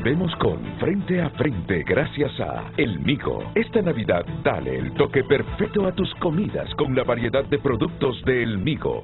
Volvemos con Frente a Frente gracias a El Migo. Esta Navidad dale el toque perfecto a tus comidas con la variedad de productos de El Migo.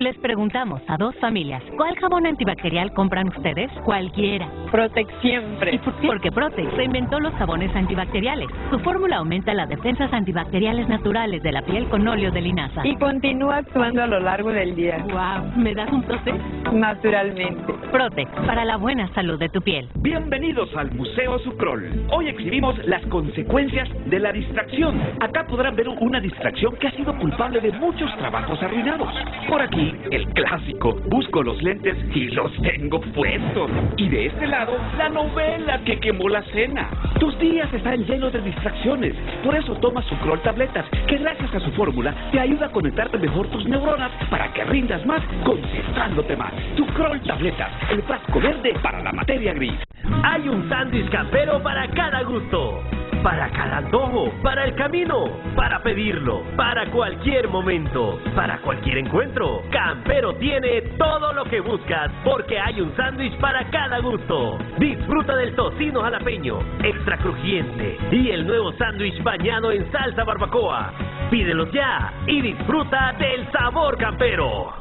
Les preguntamos a dos familias, ¿cuál jabón antibacterial compran ustedes? Cualquiera. Protex siempre. ¿Y por qué? Porque Protex se inventó los jabones antibacteriales. Su fórmula aumenta las defensas antibacteriales naturales de la piel con óleo de linaza. Y continúa actuando a lo largo del día. ¡Wow! ¿Me das un Protex? Naturalmente. Protex, para la buena salud de tu piel. Bienvenidos al Museo Sucrol. Hoy exhibimos las consecuencias de la distracción. Acá podrán ver una distracción que ha sido culpable de muchos trabajos arruinados. Por aquí, el clásico, busco los lentes y los tengo puestos. Y de este lado, la novela que quemó la cena. Tus días están llenos de distracciones. Por eso toma Sucrol Tabletas, que gracias a su fórmula te ayuda a conectarte mejor tus neuronas para que rindas más concentrándote más. Sucrol Tabletas, el frasco verde para la materia gris. Hay un sándwich campero para cada gusto. Para cada antojo, para el camino, para pedirlo, para cualquier momento, para cualquier encuentro. Campero tiene todo lo que buscas porque hay un sándwich para cada gusto. Disfruta del tocino jalapeño, extra crujiente y el nuevo sándwich bañado en salsa barbacoa. Pídelos ya y disfruta del sabor campero.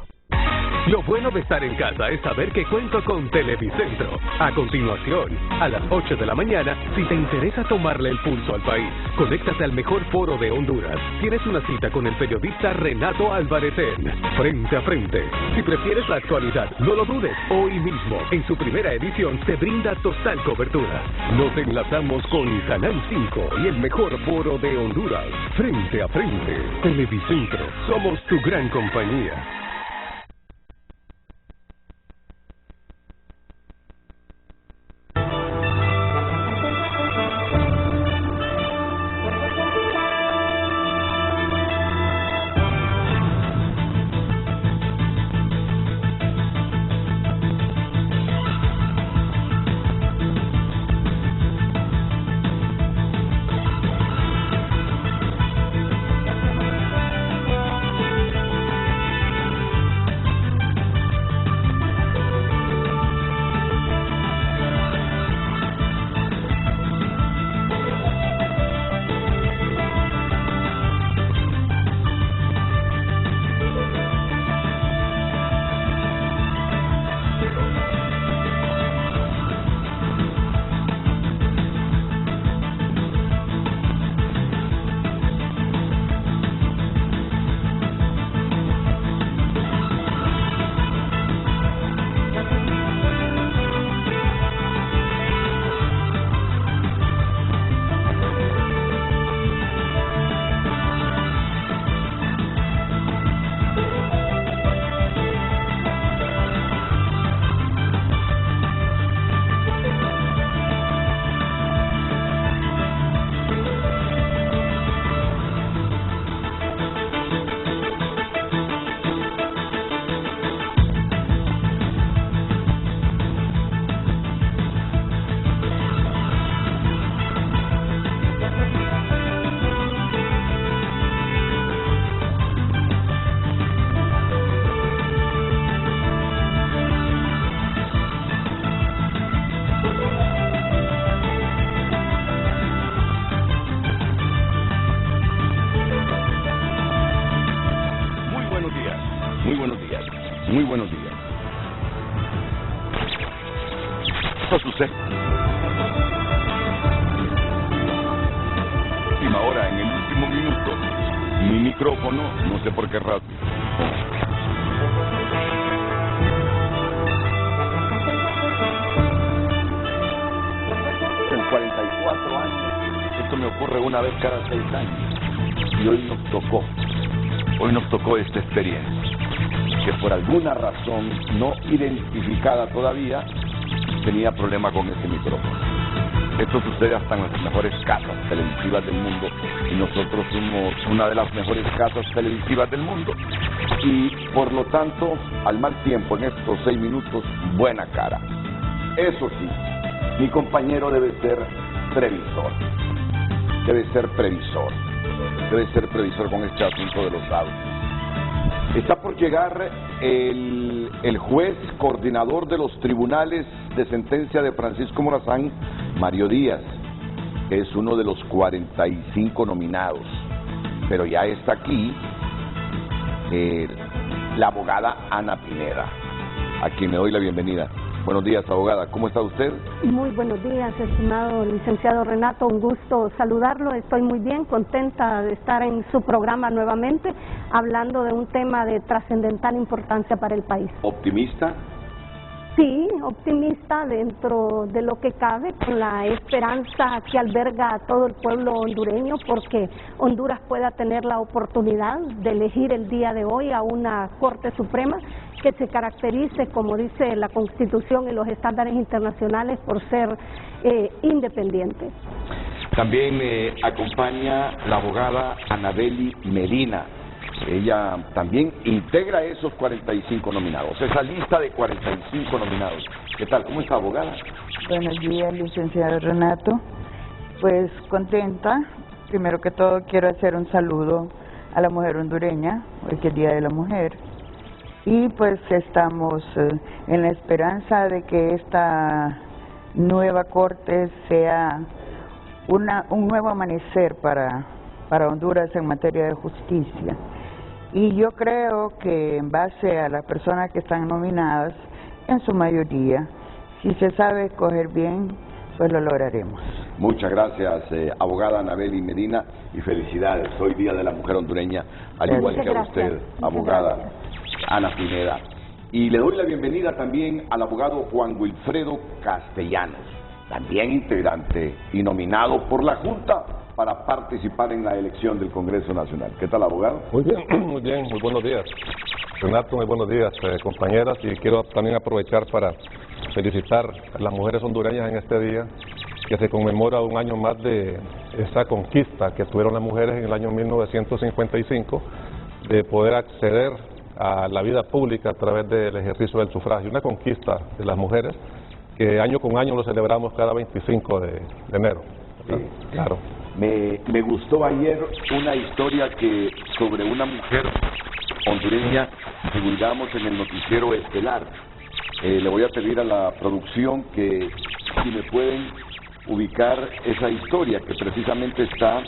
Lo bueno de estar en casa es saber que cuento con Televicentro. A continuación, a las 8 de la mañana, si te interesa tomarle el pulso al país, conéctate al mejor foro de Honduras. Tienes una cita con el periodista Renato Alvaretén. Frente a frente. Si prefieres la actualidad, no lo dudes. Hoy mismo, en su primera edición, te brinda total cobertura. Nos enlazamos con Canal 5 y el mejor foro de Honduras. Frente a frente. Televicentro. Somos tu gran compañía. Muy buenos días. Esto sucede. Última hora, en el último minuto. Mi micrófono, no sé por qué razón. En 44 años. Esto me ocurre una vez cada 6 años. Y hoy nos tocó esta experiencia, que por alguna razón no identificada todavía, tenía problema con ese micrófono. Esto sucede hasta en las mejores casas televisivas del mundo, y nosotros somos una de las mejores casas televisivas del mundo. Y por lo tanto, al mal tiempo, en estos 6 minutos, buena cara. Eso sí, mi compañero debe ser previsor. Debe ser previsor con este asunto de los dados. Está por llegar el juez coordinador de los tribunales de sentencia de Francisco Morazán, Mario Díaz, que es uno de los 45 nominados. Pero ya está aquí la abogada Ana Pineda, a quien le doy la bienvenida. Buenos días, abogada. ¿Cómo está usted? Muy buenos días, estimado licenciado Renato. Un gusto saludarlo. Estoy muy bien, contenta de estar en su programa nuevamente, hablando de un tema de trascendental importancia para el país. ¿Optimista? Sí, optimista dentro de lo que cabe, con la esperanza que alberga a todo el pueblo hondureño, porque Honduras pueda tener la oportunidad de elegir el día de hoy a una Corte Suprema que se caracterice, como dice la Constitución y los estándares internacionales, por ser independiente. También acompaña la abogada Anabeli Medina. Ella también integra esos 45 nominados, esa lista de 45 nominados. ¿Qué tal? ¿Cómo está, abogada? Buenos días, licenciado Renato. Pues contenta. Primero que todo quiero hacer un saludo a la mujer hondureña, hoy que es Día de la Mujer. Y pues estamos en la esperanza de que esta nueva corte sea un nuevo amanecer para Honduras en materia de justicia. Y yo creo que en base a las personas que están nominadas, en su mayoría, si se sabe escoger bien, pues lo lograremos. Muchas gracias, abogada Anabeli Medina, y felicidades. Hoy Día de la Mujer hondureña, al igual que a usted, abogada Ana Pineda. Y le doy la bienvenida también al abogado Juan Wilfredo Castellanos, también integrante y nominado por la Junta para participar en la elección del Congreso Nacional. ¿Qué tal, abogado? Muy bien, muy buenos días. Renato, muy buenos días, compañeras, y quiero también aprovechar para felicitar a las mujeres hondureñas en este día, que se conmemora un año más de esa conquista que tuvieron las mujeres en el año 1955, de poder acceder a la vida pública a través del ejercicio del sufragio, una conquista de las mujeres que año con año lo celebramos cada 25 de enero. Sí. Claro. Me gustó ayer una historia sobre una mujer hondureña divulgamos en el noticiero estelar. Le voy a pedir a la producción que si me pueden ubicar esa historia, que precisamente está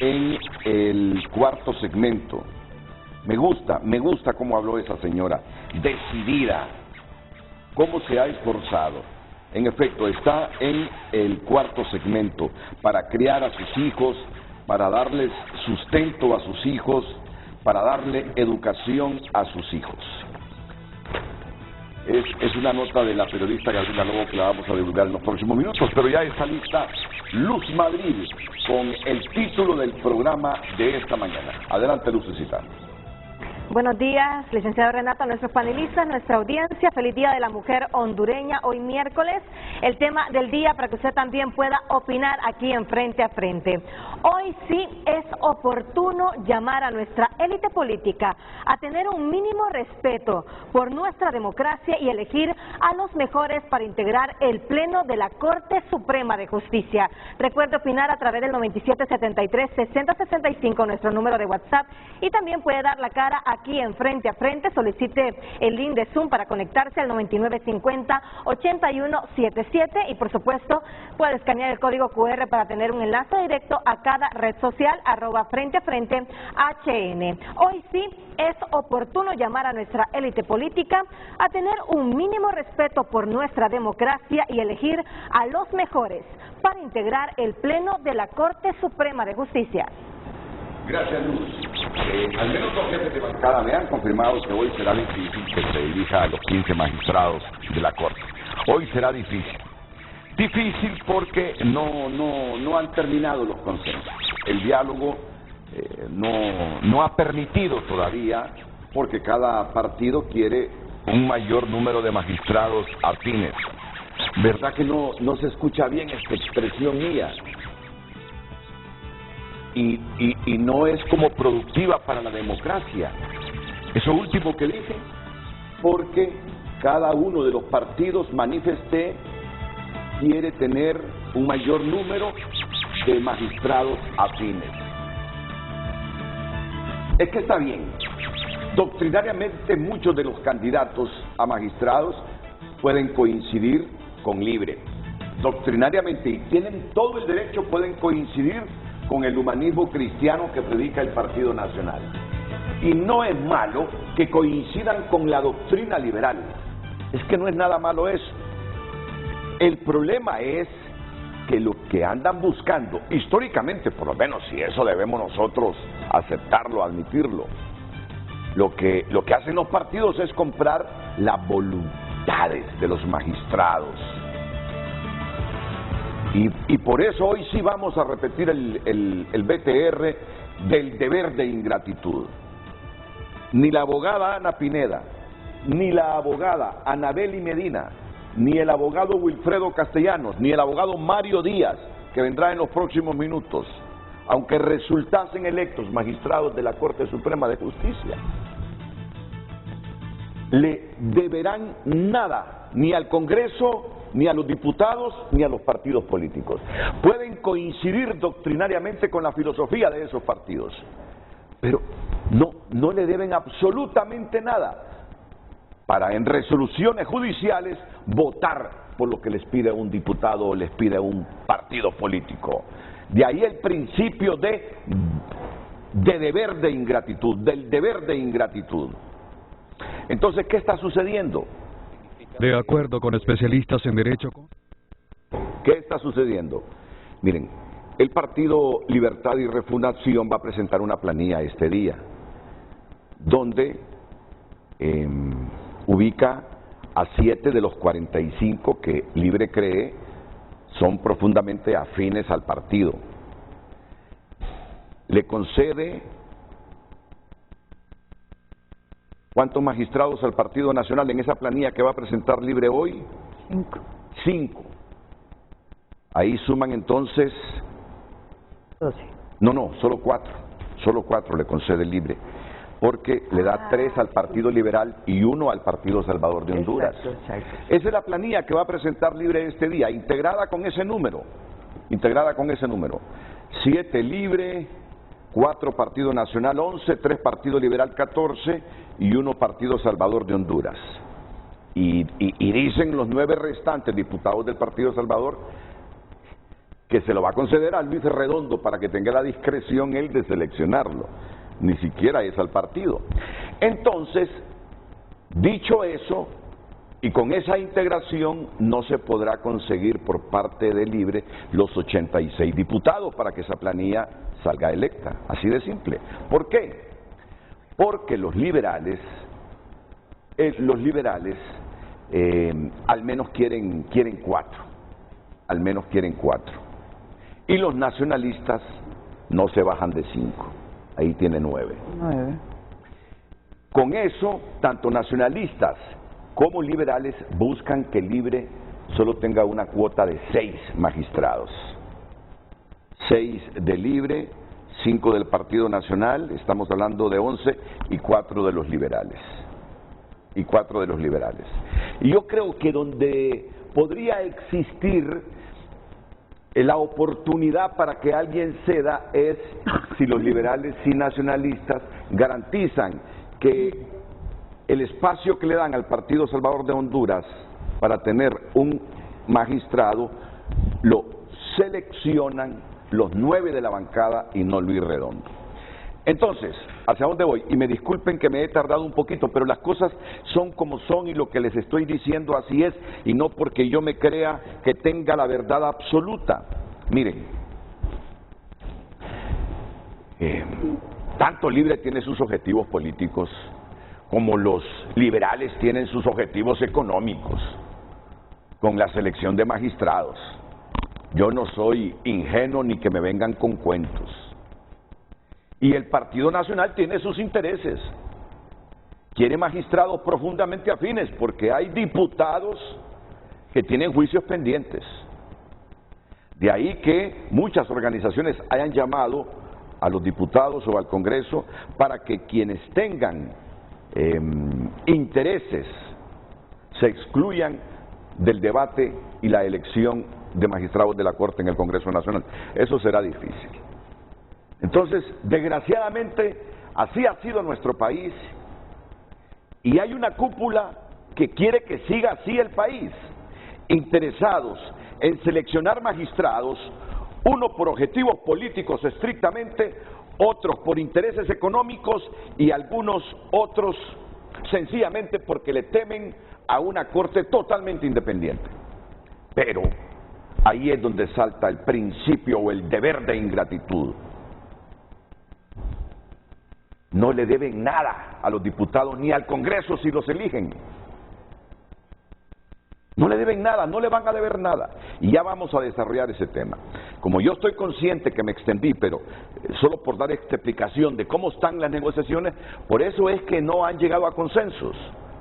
en el cuarto segmento. Me gusta cómo habló esa señora, decidida, cómo se ha esforzado. En efecto, está en el cuarto segmento, para criar a sus hijos, para darles sustento a sus hijos, para darle educación a sus hijos. Es una nota de la periodista Gabriela Lobo que la vamos a divulgar en los próximos minutos, pero ya está lista Luz Madrid con el título del programa de esta mañana. Adelante, Lucecita. Buenos días, licenciado Renato, a nuestros panelistas, nuestra audiencia. Feliz Día de la Mujer hondureña, hoy miércoles. El tema del día para que usted también pueda opinar aquí en Frente a Frente. Hoy sí es oportuno llamar a nuestra élite política a tener un mínimo respeto por nuestra democracia y elegir a los mejores para integrar el Pleno de la Corte Suprema de Justicia. Recuerde opinar a través del 9773-6065, nuestro número de WhatsApp, y también puede dar la cara aquí en Frente a Frente. Solicite el link de Zoom para conectarse al 9950-8177 y por supuesto puede escanear el código QR para tener un enlace directo a cada red social @Frente a Frente HN. Hoy sí es oportuno llamar a nuestra élite política a tener un mínimo respeto por nuestra democracia y elegir a los mejores para integrar el Pleno de la Corte Suprema de Justicia. Gracias, Luz. Al menos dos jefes de bancada me han confirmado que hoy será difícil que se elija a los 15 magistrados de la Corte. Hoy será difícil. Difícil porque no han terminado los consensos. El diálogo no ha permitido todavía, porque cada partido quiere un mayor número de magistrados afines. ¿Verdad que no se escucha bien esta expresión mía? Y no es como productiva para la democracia. Eso último que dije, porque cada uno de los partidos manifesté quiere tener un mayor número de magistrados afines. Es que está bien, Doctrinariamente muchos de los candidatos a magistrados pueden coincidir con Libre. Doctrinariamente, y tienen todo el derecho, pueden coincidir con el humanismo cristiano que predica el Partido Nacional. Y no es malo que coincidan con la doctrina liberal. Es que no es nada malo eso. El problema es que lo que andan buscando, históricamente por lo menos, y eso debemos nosotros aceptarlo, admitirlo, lo que hacen los partidos es comprar las voluntades de los magistrados. Y por eso hoy sí vamos a repetir el BTR del deber de ingratitud. Ni la abogada Ana Pineda, ni la abogada Anabeli Medina, ni el abogado Wilfredo Castellanos, ni el abogado Mario Díaz, que vendrá en los próximos minutos, aunque resultasen electos magistrados de la Corte Suprema de Justicia, le deberán nada, ni al Congreso, ni a los diputados, ni a los partidos políticos. Pueden coincidir doctrinariamente con la filosofía de esos partidos, pero no le deben absolutamente nada para en resoluciones judiciales votar por lo que les pide un diputado o les pide un partido político. De ahí el principio de deber de ingratitud, del deber de ingratitud. Entonces, ¿qué está sucediendo? De acuerdo con especialistas en derecho. ¿Qué está sucediendo? Miren, el Partido Libertad y Refundación va a presentar una planilla este día, donde ubica a 7 de los 45 que Libre cree son profundamente afines al partido. Le concede ¿cuántos magistrados al Partido Nacional en esa planilla que va a presentar Libre hoy? 5. Ahí suman entonces 12. No, solo 4. Solo 4 le concede Libre, porque le da 3 al Partido Liberal y 1 al Partido Salvador de Honduras. Exacto. Esa es la planilla que va a presentar Libre este día, integrada con ese número. 7 Libre, 4 Partido Nacional 11, 3 Partido Liberal 14 y 1 Partido Salvador de Honduras. Y dicen los 9 restantes diputados del Partido Salvador que se lo va a conceder a Luis Redondo para que tenga la discreción él de seleccionarlo. Ni siquiera es al partido. Entonces, dicho eso, y con esa integración no se podrá conseguir por parte de Libre los 86 diputados para que esa planilla salga electa. Así de simple. ¿Por qué? Porque los liberales al menos quieren 4. Al menos quieren 4. Y los nacionalistas no se bajan de 5. Ahí tiene 9. Con eso, tanto nacionalistas como liberales buscan que Libre solo tenga una cuota de 6 magistrados. 6 de Libre, 5 del Partido Nacional, estamos hablando de 11, y 4 de los liberales. Y yo creo que donde podría existir la oportunidad para que alguien ceda es si los liberales y nacionalistas garantizan que el espacio que le dan al Partido Salvador de Honduras para tener un magistrado lo seleccionan los 9 de la bancada y no Luis Redondo. Entonces, ¿hacia dónde voy? Y me disculpen que me he tardado un poquito, pero las cosas son como son y lo que les estoy diciendo así es, y no porque yo me crea que tenga la verdad absoluta. Miren, tanto Libre tiene sus objetivos políticos como los liberales tienen sus objetivos económicos con la selección de magistrados. Yo no soy ingenuo ni que me vengan con cuentos. Y el Partido Nacional tiene sus intereses. Quiere magistrados profundamente afines porque hay diputados que tienen juicios pendientes. De ahí que muchas organizaciones hayan llamado a los diputados o al Congreso para que quienes tengan intereses se excluyan del debate y la elección de magistrados de la Corte en el Congreso Nacional. Eso será difícil. Entonces, desgraciadamente, así ha sido nuestro país Y hay una cúpula que quiere que siga así el país, interesados en seleccionar magistrados, uno por objetivos políticos estrictamente, otros por intereses económicos y algunos otros sencillamente porque le temen a una corte totalmente independiente. Pero ahí es donde salta el principio o el deber de ingratitud. No le deben nada a los diputados ni al Congreso si los eligen. No le deben nada, no le van a deber nada. Y ya vamos a desarrollar ese tema. Como yo estoy consciente que me extendí, pero solo por dar esta explicación de cómo están las negociaciones, por eso es que no han llegado a consensos.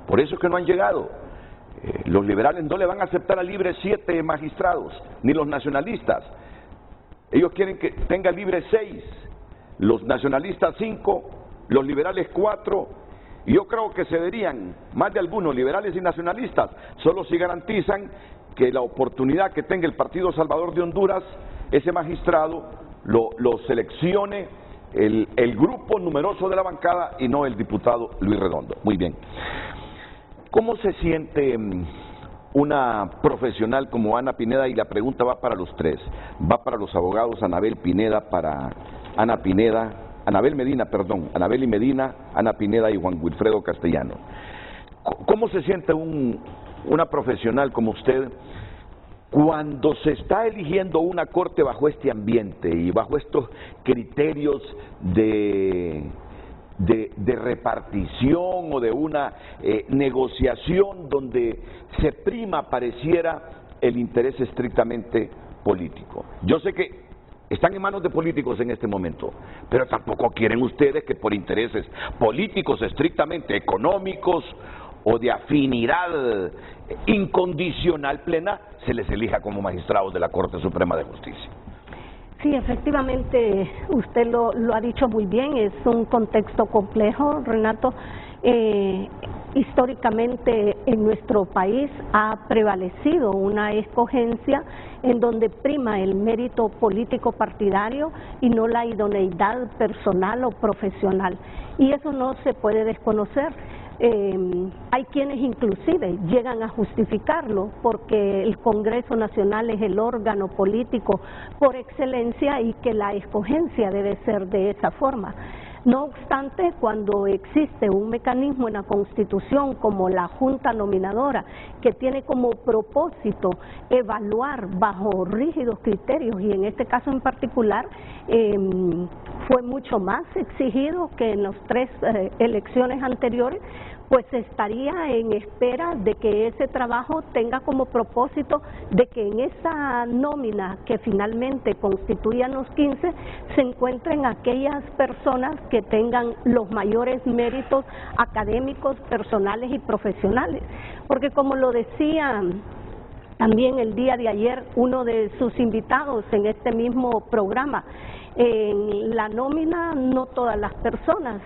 Por eso es que no han llegado. Los liberales no le van a aceptar a libre 7 magistrados, ni los nacionalistas. Ellos quieren que tenga libre 6, los nacionalistas 5, los liberales 4. Y yo creo que cederían más de algunos liberales y nacionalistas, solo si garantizan que la oportunidad que tenga el Partido Salvador de Honduras, ese magistrado lo seleccione el grupo numeroso de la bancada y no el diputado Luis Redondo. Muy bien. ¿Cómo se siente una profesional como Ana Pineda? Y la pregunta va para los tres. Va para los abogados Anabel Pineda, para Ana Pineda, Anabel Medina, perdón, Anabel y Medina, Ana Pineda y Juan Wilfredo Castellano. ¿Cómo se siente una profesional como usted cuando se está eligiendo una corte bajo este ambiente y bajo estos criterios de repartición o de una negociación donde se prima, pareciera, el interés estrictamente político? Yo sé que están en manos de políticos en este momento, pero tampoco quieren ustedes que por intereses políticos estrictamente económicos o de afinidad incondicional plena se les elija como magistrados de la Corte Suprema de Justicia. Sí, efectivamente, usted lo ha dicho muy bien, es un contexto complejo, Renato. Históricamente en nuestro país ha prevalecido una escogencia en donde prima el mérito político partidario y no la idoneidad personal o profesional. Y eso no se puede desconocer. Hay quienes inclusive llegan a justificarlo porque el Congreso Nacional es el órgano político por excelencia y que la escogencia debe ser de esa forma. No obstante, cuando existe un mecanismo en la Constitución como la Junta Nominadora, que tiene como propósito evaluar bajo rígidos criterios, y en este caso en particular fue mucho más exigido que en las 3 elecciones anteriores, pues estaría en espera de que ese trabajo tenga como propósito de que en esa nómina que finalmente constituyan los 15 se encuentren aquellas personas que tengan los mayores méritos académicos, personales y profesionales. Porque como lo decía también el día de ayer uno de sus invitados en este mismo programa, en la nómina no todas las personas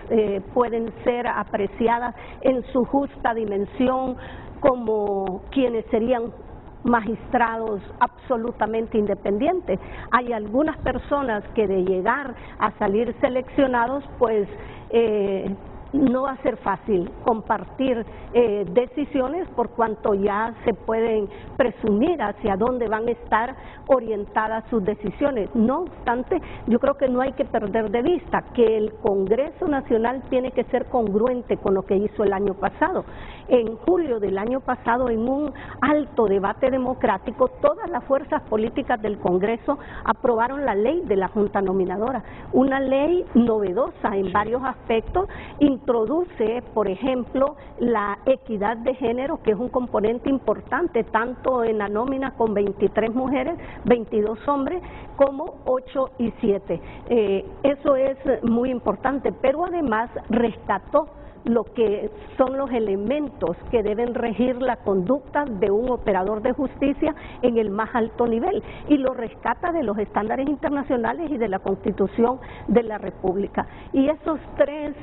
pueden ser apreciadas en su justa dimensión como quienes serían magistrados absolutamente independientes. Hay algunas personas que de llegar a salir seleccionados, pues no va a ser fácil compartir decisiones por cuanto ya se pueden presumir hacia dónde van a estar orientadas sus decisiones. No obstante, yo creo que no hay que perder de vista que el Congreso Nacional tiene que ser congruente con lo que hizo el año pasado. En julio del año pasado, en un alto debate democrático, todas las fuerzas políticas del Congreso aprobaron la ley de la Junta Nominadora, una ley novedosa en varios aspectos. Introduce, por ejemplo, la equidad de género, que es un componente importante tanto en la nómina con 23 mujeres, 22 hombres, como 8 y 7. Eso es muy importante, pero además rescató lo que son los elementos que deben regir la conducta de un operador de justicia en el más alto nivel, y lo rescata de los estándares internacionales y de la Constitución de la República. Y esos 3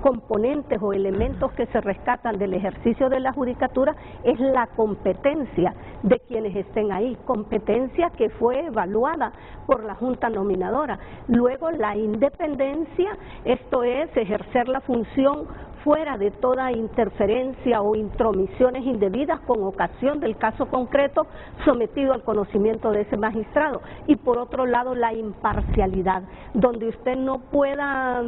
componentes o elementos que se rescatan del ejercicio de la judicatura es la competencia de quienes estén ahí, competencia que fue evaluada por la Junta Nominadora. Luego la independencia, esto es ejercer la función fuera de toda interferencia o intromisiones indebidas con ocasión del caso concreto sometido al conocimiento de ese magistrado. Y por otro lado, la imparcialidad, donde usted no pueda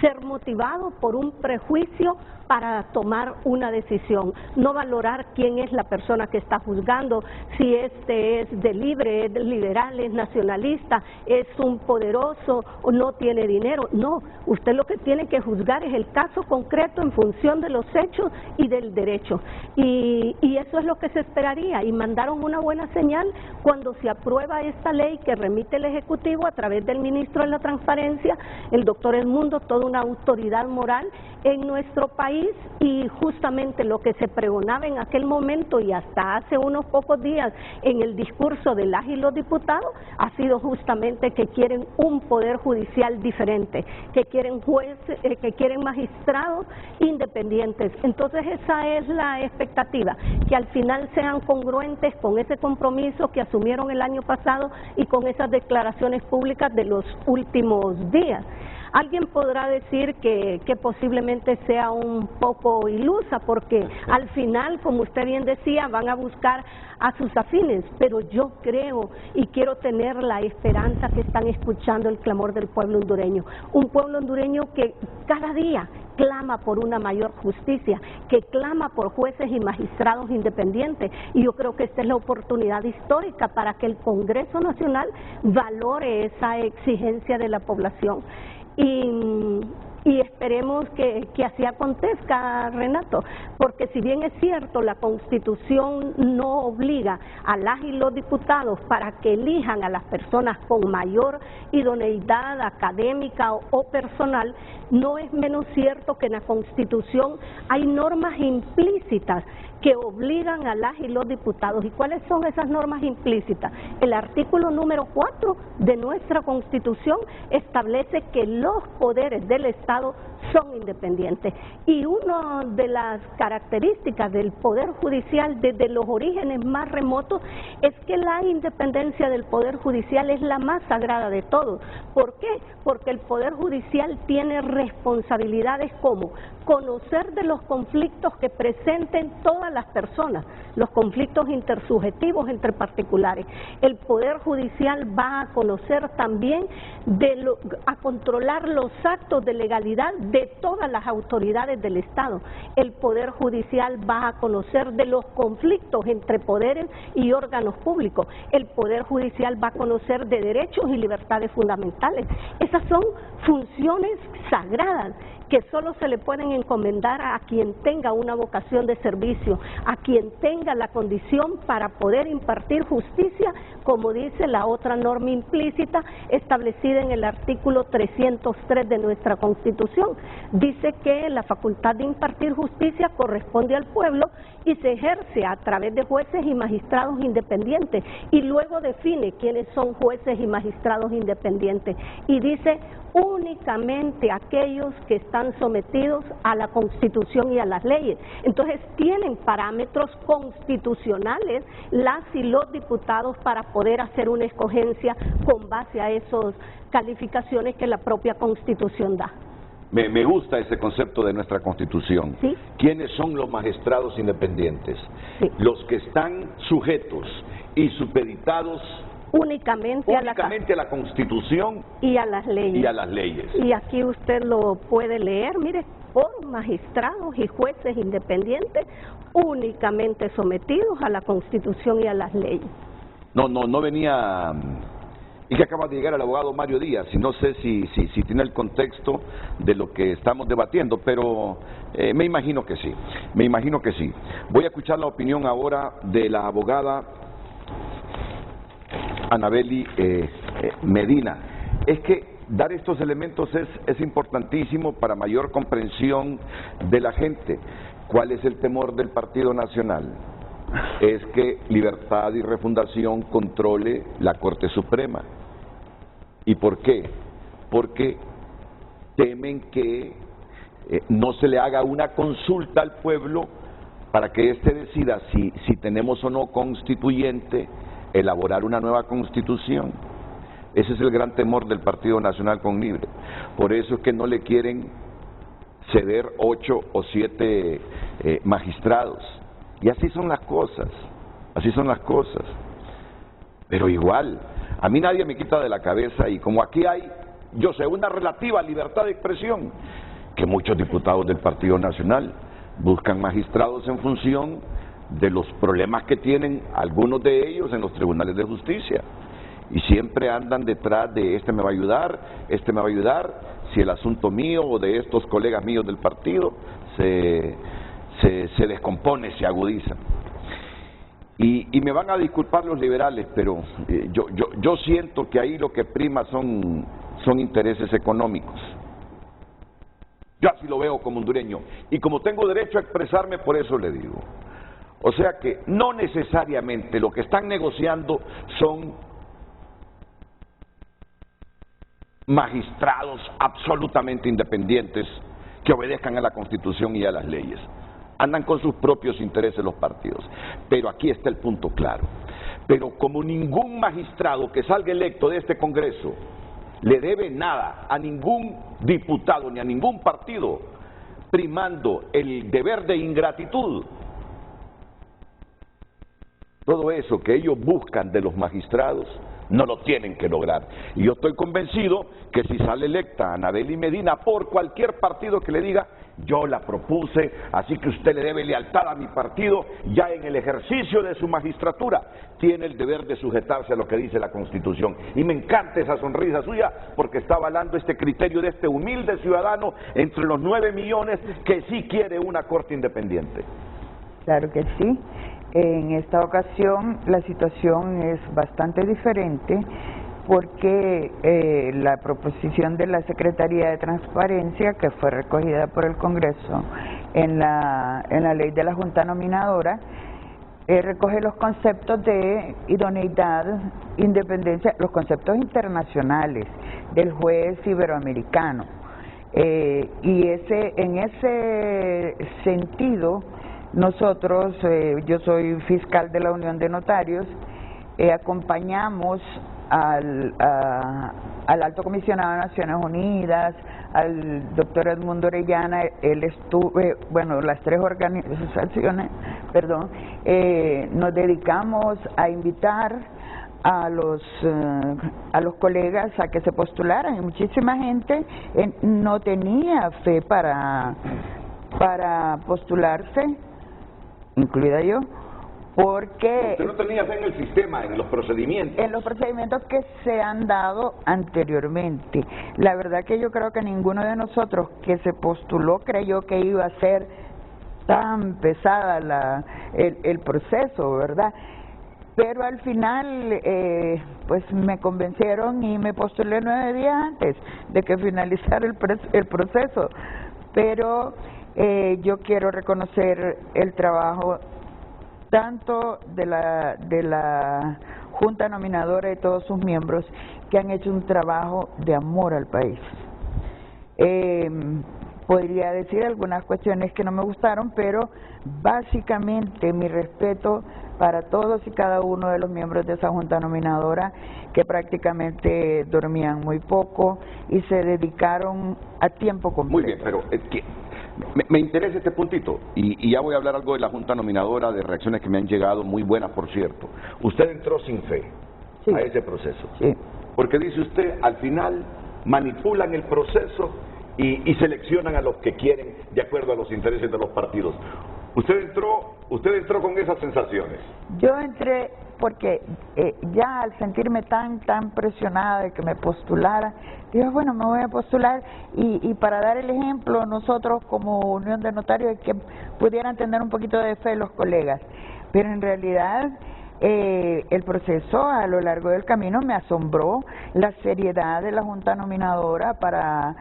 ser motivado por un prejuicio para tomar una decisión, no valorar quién es la persona que está juzgando, si este es de libre, es liberal, es nacionalista, es un poderoso o no tiene dinero. No, usted lo que tiene que juzgar es el caso concreto en función de los hechos y del derecho. Y eso es lo que se esperaría, y mandaron una buena señal cuando se aprueba esta ley que remite el Ejecutivo a través del ministro de la Transparencia, el doctor Edmundo, toda una autoridad moral en nuestro país. Y justamente lo que se pregonaba en aquel momento y hasta hace unos pocos días en el discurso de las y los diputados ha sido justamente que quieren un poder judicial diferente, que quieren jueces, que quieren magistrados independientes. Entonces esa es la expectativa, que al final sean congruentes con ese compromiso que asumieron el año pasado y con esas declaraciones públicas de los últimos días. Alguien podrá decir que posiblemente sea un poco ilusa, porque al final, como usted bien decía, van a buscar a sus afines, pero yo creo y quiero tener la esperanza que están escuchando el clamor del pueblo hondureño, un pueblo hondureño que cada día clama por una mayor justicia, que clama por jueces y magistrados independientes, y yo creo que esta es la oportunidad histórica para que el Congreso Nacional valore esa exigencia de la población. Y esperemos que así acontezca, Renato, porque si bien es cierto, la Constitución no obliga a las y los diputados para que elijan a las personas con mayor idoneidad académica o personal, no es menos cierto que en la Constitución hay normas implícitas que obligan a las y los diputados. ¿Y cuáles son esas normas implícitas? El artículo número 4 de nuestra Constitución establece que los poderes del Estado son independientes. Y una de las características del Poder Judicial desde los orígenes más remotos es que la independencia del Poder Judicial es la más sagrada de todos. ¿Por qué? Porque el Poder Judicial tiene responsabilidades como conocer de los conflictos que presenten todas las personas, los conflictos intersubjetivos entre particulares. El Poder Judicial va a conocer también, a controlar los actos de legalidad de todas las autoridades del Estado. El Poder Judicial va a conocer de los conflictos entre poderes y órganos públicos. El Poder Judicial va a conocer de derechos y libertades fundamentales. Esas son funciones sagradas que solo se le pueden encomendar a quien tenga una vocación de servicio, a quien tenga la condición para poder impartir justicia, como dice la otra norma implícita establecida en el artículo 303 de nuestra Constitución. Dice que la facultad de impartir justicia corresponde al pueblo y se ejerce a través de jueces y magistrados independientes, y luego define quiénes son jueces y magistrados independientes, y dice únicamente aquellos que están sometidos a la Constitución y a las leyes. Entonces tienen parámetros constitucionales las y los diputados para poder hacer una escogencia con base a esas calificaciones que la propia Constitución da. Me gusta ese concepto de nuestra Constitución. ¿Sí? ¿Quiénes son los magistrados independientes? Sí. Los que están sujetos y supeditados únicamente a la Constitución y a las leyes. Y aquí usted lo puede leer, mire, por magistrados y jueces independientes únicamente sometidos a la Constitución y a las leyes. No venía. Y que acaba de llegar el abogado Mario Díaz, y no sé si tiene el contexto de lo que estamos debatiendo, pero me imagino que sí, Voy a escuchar la opinión ahora de la abogada Anabeli Medina. Es que dar estos elementos es importantísimo para mayor comprensión de la gente. ¿Cuál es el temor del Partido Nacional? Es que Libertad y Refundación controle la Corte Suprema. ¿Y por qué? Porque temen que no se le haga una consulta al pueblo para que éste decida si tenemos o no constituyente, elaborar una nueva constitución. Ese es el gran temor del Partido Nacional con Libre. Por eso es que no le quieren ceder 8 o 7 magistrados. Y así son las cosas, así son las cosas. Pero igual, a mí nadie me quita de la cabeza, y como aquí hay, yo sé, una relativa libertad de expresión, que muchos diputados del Partido Nacional buscan magistrados en función de los problemas que tienen algunos de ellos en los tribunales de justicia, y siempre andan detrás de este me va a ayudar, este me va a ayudar, si el asunto mío o de estos colegas míos del partido se descompone, se agudiza. Y me van a disculpar los liberales, pero yo siento que ahí lo que prima son intereses económicos. Yo así lo veo como hondureño, y como tengo derecho a expresarme, por eso le digo. O sea que no necesariamente lo que están negociando son magistrados absolutamente independientes que obedezcan a la Constitución y a las leyes. Andan con sus propios intereses los partidos. Pero aquí está el punto claro. Pero como ningún magistrado que salga electo de este Congreso le debe nada a ningún diputado ni a ningún partido, primando el deber de ingratitud, todo eso que ellos buscan de los magistrados no lo tienen que lograr. Y yo estoy convencido que si sale electa Anabeli Medina por cualquier partido que le diga, yo la propuse, así que usted le debe lealtad a mi partido, ya en el ejercicio de su magistratura tiene el deber de sujetarse a lo que dice la Constitución. Y me encanta esa sonrisa suya, porque está avalando este criterio de este humilde ciudadano entre los 9 millones que sí quiere una corte independiente. Claro que sí. En esta ocasión la situación es bastante diferente, porque la proposición de la Secretaría de Transparencia, que fue recogida por el Congreso en la ley de la Junta Nominadora, recoge los conceptos de idoneidad, independencia, los conceptos internacionales del juez iberoamericano. Y en ese sentido, nosotros, yo soy fiscal de la Unión de Notarios, acompañamos al Alto Comisionado de Naciones Unidas, al doctor Edmundo Orellana. Él estuve, bueno, las 3 organizaciones, nos dedicamos a invitar a los colegas a que se postularan, y muchísima gente no tenía fe para postularse, incluida yo, porque usted no tenía fe en el sistema, en los procedimientos. En los procedimientos que se han dado anteriormente. La verdad que yo creo que ninguno de nosotros que se postuló creyó que iba a ser tan pesada el proceso, ¿verdad? Pero al final, pues me convencieron y me postulé 9 días antes de que finalizara el proceso. Pero yo quiero reconocer el trabajo tanto de la Junta Nominadora y todos sus miembros, que han hecho un trabajo de amor al país. Podría decir algunas cuestiones que no me gustaron, pero básicamente mi respeto para todos y cada uno de los miembros de esa Junta Nominadora, que prácticamente dormían muy poco y se dedicaron a tiempo completo. Muy bien, pero me interesa este puntito, y ya voy a hablar algo de la Junta Nominadora, de reacciones que me han llegado, muy buenas por cierto. Usted entró sin fe a ese proceso, porque dice usted, al final manipulan el proceso y seleccionan a los que quieren de acuerdo a los intereses de los partidos. Usted entró con esas sensaciones. Yo entré porque ya al sentirme tan presionada de que me postulara, dije, bueno, me voy a postular, y para dar el ejemplo, nosotros como Unión de Notarios, que pudieran tener un poquito de fe los colegas. Pero en realidad el proceso a lo largo del camino me asombró, la seriedad de la Junta Nominadora para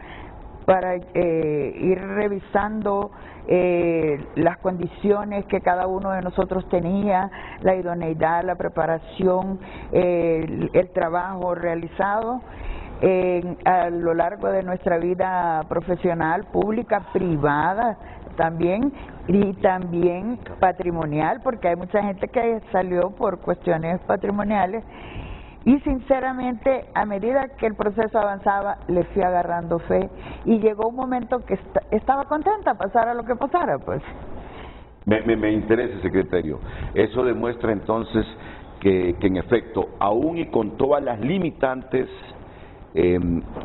ir revisando las condiciones que cada uno de nosotros tenía, la idoneidad, la preparación, el trabajo realizado a lo largo de nuestra vida profesional, pública, privada también, y también patrimonial, porque hay mucha gente que salió por cuestiones patrimoniales. Y sinceramente, a medida que el proceso avanzaba, le fui agarrando fe y llegó un momento que estaba contenta, pasara lo que pasara, pues. Me interesa ese criterio. Eso demuestra entonces que en efecto, aún y con todas las limitantes,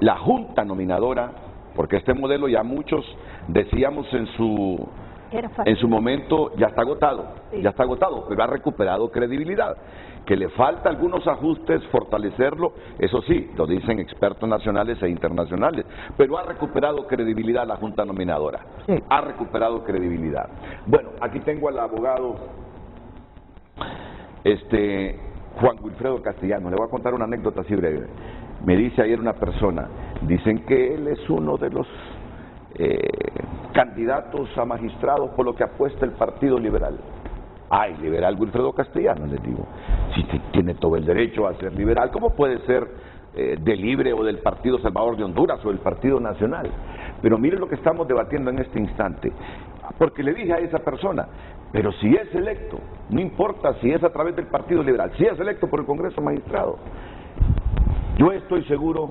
la Junta Nominadora, porque este modelo ya muchos decíamos en su momento ya está agotado, pero ha recuperado credibilidad. Que le falta algunos ajustes, fortalecerlo, eso sí, lo dicen expertos nacionales e internacionales, pero ha recuperado credibilidad la Junta Nominadora, ha recuperado credibilidad. Bueno, aquí tengo al abogado Juan Wilfredo Castellanos. Le voy a contar una anécdota así breve. Me dice ayer una persona, dicen que él es uno de los candidatos a magistrados por lo que apuesta el Partido Liberal. Ay, liberal Wilfredo Castellanos, les digo. Si tiene todo el derecho a ser liberal, ¿cómo puede ser de Libre o del Partido Salvador de Honduras o del Partido Nacional? Pero miren lo que estamos debatiendo en este instante. Porque le dije a esa persona, pero si es electo, no importa si es a través del Partido Liberal, si es electo por el Congreso Magistrado, yo estoy seguro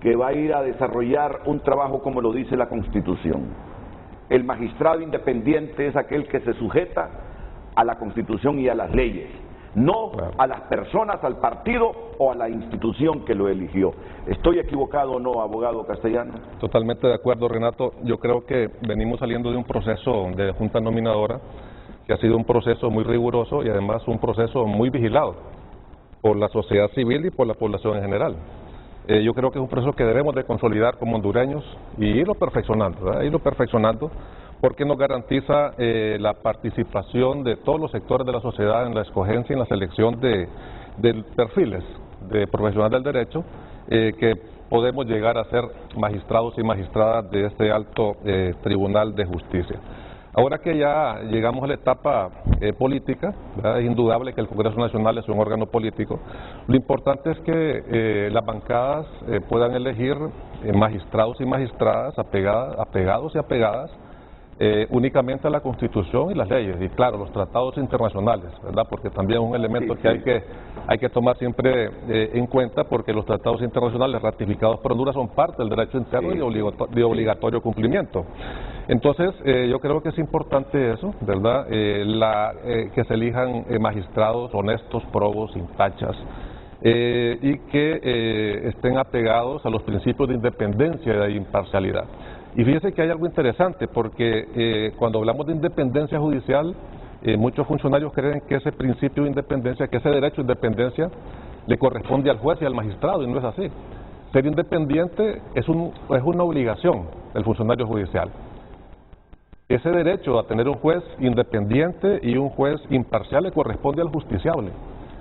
que va a ir a desarrollar un trabajo como lo dice la Constitución. El magistrado independiente es aquel que se sujeta a la Constitución y a las leyes, no a las personas, al partido o a la institución que lo eligió. ¿Estoy equivocado o no, abogado Castellano? Totalmente de acuerdo, Renato. Yo creo que venimos saliendo de un proceso de Junta Nominadora que ha sido un proceso muy riguroso y además un proceso muy vigilado por la sociedad civil y por la población en general. Yo creo que es un proceso que debemos de consolidar como hondureños y irlo perfeccionando, ¿verdad? Irlo perfeccionando, porque nos garantiza la participación de todos los sectores de la sociedad en la escogencia y en la selección de perfiles de profesionales del derecho que podemos llegar a ser magistrados y magistradas de este alto Tribunal de Justicia. Ahora que ya llegamos a la etapa política, ¿verdad? Es indudable que el Congreso Nacional es un órgano político. Lo importante es que las bancadas puedan elegir magistrados y magistradas apegados y apegadas únicamente a la Constitución y las leyes, y claro, los tratados internacionales, ¿verdad? Porque también es un elemento que hay que tomar siempre en cuenta, porque los tratados internacionales ratificados por Honduras son parte del derecho interno y de obligatorio cumplimiento. Entonces, yo creo que es importante eso, ¿verdad? Que se elijan magistrados honestos, probos, sin tachas, y que estén apegados a los principios de independencia y de imparcialidad. Y fíjese que hay algo interesante, porque cuando hablamos de independencia judicial, muchos funcionarios creen que ese principio de independencia, que ese derecho de independencia le corresponde al juez y al magistrado, y no es así. Ser independiente es una obligación del funcionario judicial. Ese derecho a tener un juez independiente y un juez imparcial le corresponde al justiciable,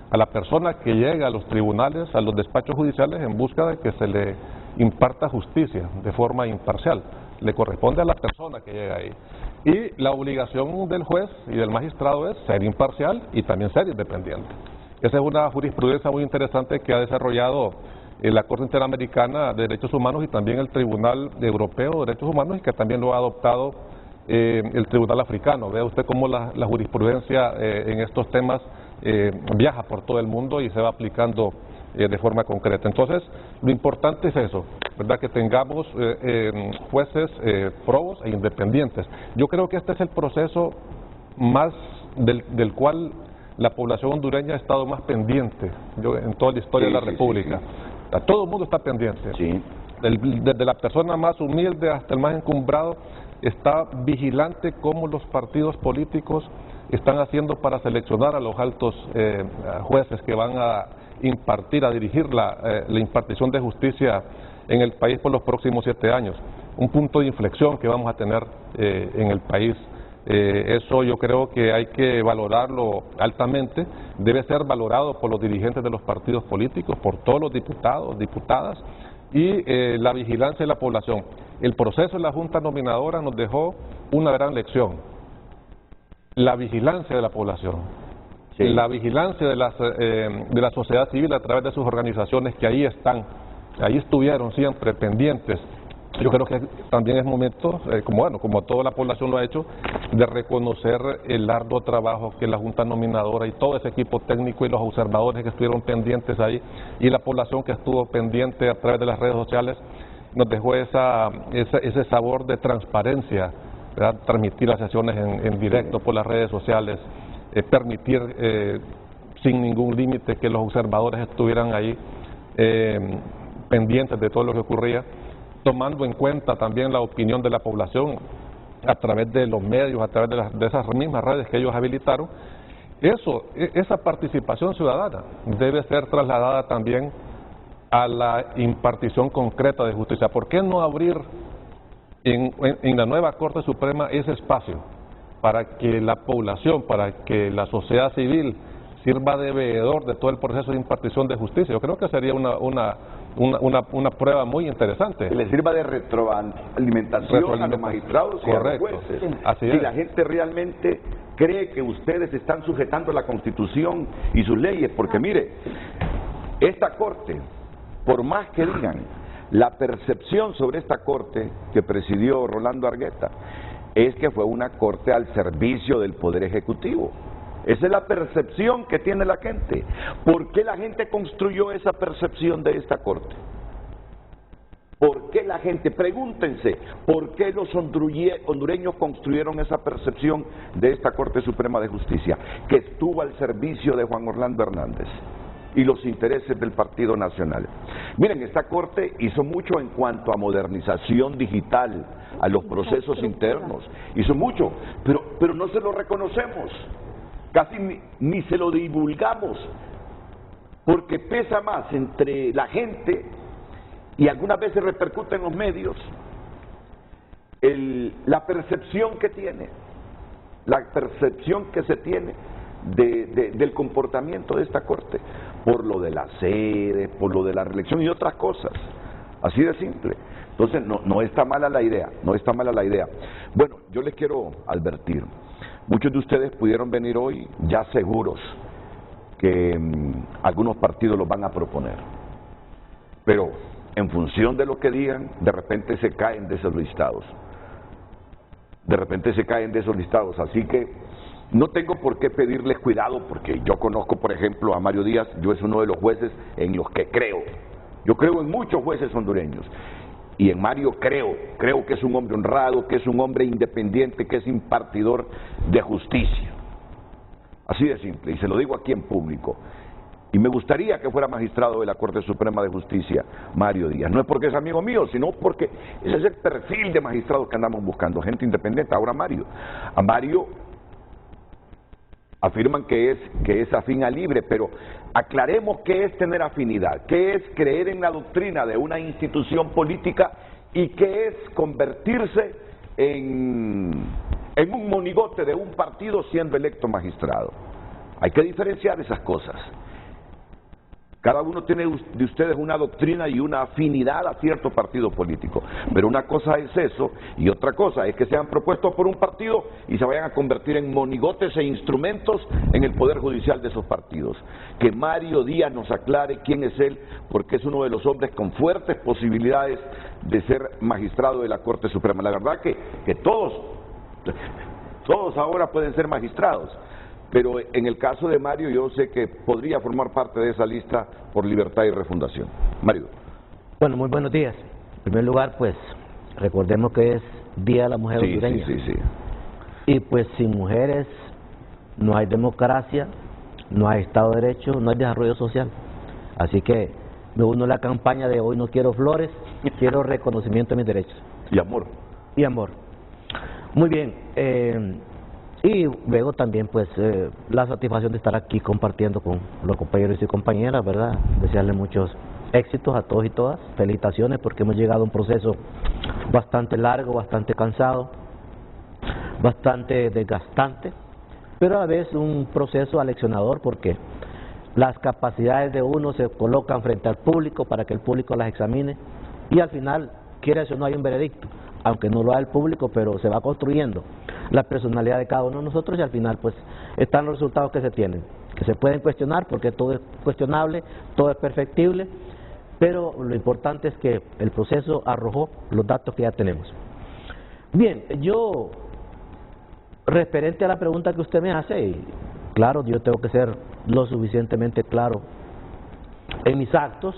a la persona que llega a los tribunales, a los despachos judiciales en busca de que se le imparta justicia de forma imparcial. Le corresponde a la persona que llega ahí. Y la obligación del juez y del magistrado es ser imparcial y también ser independiente. Esa es una jurisprudencia muy interesante que ha desarrollado la Corte Interamericana de Derechos Humanos y también el Tribunal Europeo de Derechos Humanos, y que también lo ha adoptado el Tribunal Africano. Vea usted cómo la jurisprudencia en estos temas viaja por todo el mundo y se va aplicando de forma concreta. Entonces, lo importante es eso, ¿verdad? Que tengamos jueces probos e independientes. Yo creo que este es el proceso más del cual la población hondureña ha estado más pendiente en toda la historia de la República. Todo el mundo está pendiente. Desde la persona más humilde hasta el más encumbrado está vigilante cómo los partidos políticos están haciendo para seleccionar a los altos jueces que van a dirigir la impartición de justicia en el país por los próximos 7 años. Un punto de inflexión que vamos a tener en el país. Eso yo creo que hay que valorarlo altamente, debe ser valorado por los dirigentes de los partidos políticos, por todos los diputados, diputadas, y la vigilancia de la población. El proceso de la Junta Nominadora nos dejó una gran lección: la vigilancia de la población, la vigilancia de la sociedad civil a través de sus organizaciones, que ahí están, ahí estuvieron siempre pendientes Yo creo que también es momento, como toda la población lo ha hecho, de reconocer el arduo trabajo que la Junta Nominadora y todo ese equipo técnico y los observadores que estuvieron pendientes ahí y la población que estuvo pendiente a través de las redes sociales nos dejó ese sabor de transparencia, ¿verdad? Transmitir las sesiones en directo por las redes sociales, permitir sin ningún límite que los observadores estuvieran ahí pendientes de todo lo que ocurría, tomando en cuenta también la opinión de la población a través de los medios, a través de esas mismas redes que ellos habilitaron. Esa participación ciudadana debe ser trasladada también a la impartición concreta de justicia. ¿Por qué no abrir en la nueva Corte Suprema ese espacio para que la población, para que la sociedad civil sirva de veedor de todo el proceso de impartición de justicia? Yo creo que sería una prueba muy interesante. Que le sirva de retroalimentación a los magistrados y a los jueces. Así si es. la gente realmente cree que ustedes están sujetando la Constitución y sus leyes, porque mire, esta Corte, por más que digan, la percepción sobre esta Corte que presidió Rolando Argueta es que fue una Corte al servicio del Poder Ejecutivo. Esa es la percepción que tiene la gente. ¿Por qué la gente construyó esa percepción de esta Corte? ¿Por qué la gente? Pregúntense, ¿por qué los hondureños construyeron esa percepción de esta Corte Suprema de Justicia, que estuvo al servicio de Juan Orlando Hernández y los intereses del Partido Nacional? Miren, esta Corte hizo mucho en cuanto a modernización digital, a los procesos internos, hizo mucho, pero no se lo reconocemos. Casi ni se lo divulgamos, porque pesa más entre la gente y algunas veces repercute en los medios la percepción que tiene, la percepción que se tiene del comportamiento de esta Corte, por lo de la sede, por lo de la reelección y otras cosas, así de simple. Entonces no está mala la idea, no está mala la idea. Bueno, yo les quiero advertir. Muchos de ustedes pudieron venir hoy ya seguros que algunos partidos los van a proponer, pero en función de lo que digan, de repente se caen de esos listados. Así que no tengo por qué pedirles cuidado, porque yo conozco, por ejemplo, a Mario Díaz. Yo es uno de los jueces en los que creo. Yo creo en muchos jueces hondureños. Y en Mario creo que es un hombre honrado, que es un hombre independiente, que es impartidor de justicia. Así de simple, y se lo digo aquí en público. Y me gustaría que fuera magistrado de la Corte Suprema de Justicia, Mario Díaz. No es porque es amigo mío, sino porque ese es el perfil de magistrados que andamos buscando, gente independiente. Ahora a Mario afirman que es afín a libre, pero aclaremos qué es tener afinidad, qué es creer en la doctrina de una institución política y qué es convertirse en un monigote de un partido siendo electo magistrado. Hay que diferenciar esas cosas. Cada uno tiene de ustedes una doctrina y una afinidad a cierto partido político, pero una cosa es eso y otra cosa es que sean propuestos por un partido y se vayan a convertir en monigotes e instrumentos en el poder judicial de esos partidos. Que Mario Díaz nos aclare quién es él, porque es uno de los hombres con fuertes posibilidades de ser magistrado de la Corte Suprema. La verdad que todos ahora pueden ser magistrados, pero en el caso de Mario yo sé que podría formar parte de esa lista por Libertad y Refundación. Mario. Bueno, muy buenos días. En primer lugar, pues, recordemos que es Día de la Mujer hondureña. Sí. Y pues sin mujeres no hay democracia, no hay Estado de Derecho, no hay desarrollo social. Así que me uno a la campaña de hoy no quiero flores, quiero reconocimiento de mis derechos. Y amor. Y amor. Muy bien. Y luego también pues la satisfacción de estar aquí compartiendo con los compañeros y compañeras, ¿verdad? Desearle muchos éxitos a todos y todas, felicitaciones porque hemos llegado a un proceso bastante largo, bastante cansado, bastante desgastante, pero a la vez un proceso aleccionador porque las capacidades de uno se colocan frente al público para que el público las examine y al final, quiera o no, hay un veredicto, aunque no lo haga el público, pero se va construyendo la personalidad de cada uno de nosotros y al final pues están los resultados que se tienen, que se pueden cuestionar porque todo es cuestionable, todo es perfectible, pero lo importante es que el proceso arrojó los datos que ya tenemos. Bien, yo, referente a la pregunta que usted me hace, y claro, yo tengo que ser lo suficientemente claro en mis actos.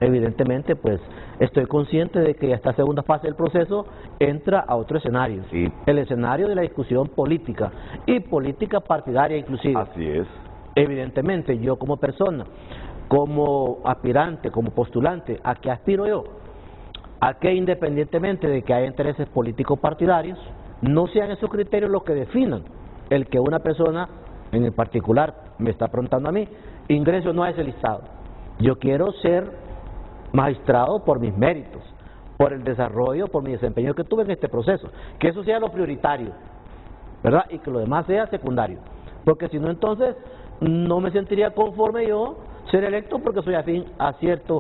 Evidentemente, pues estoy consciente de que esta segunda fase del proceso entra a otro escenario, el escenario de la discusión política y política partidaria inclusive. Así es. Evidentemente, yo como persona, como aspirante, como postulante, ¿a qué aspiro yo? A que independientemente de que haya intereses políticos partidarios, no sean esos criterios los que definan el que una persona, en el particular, me está preguntando a mí, ingrese o no a ese listado. Yo quiero ser magistrado por mis méritos, por el desarrollo, por mi desempeño que tuve en este proceso, que eso sea lo prioritario, ¿verdad? Y que lo demás sea secundario, porque si no, entonces no me sentiría conforme yo ser electo porque soy afín a cierta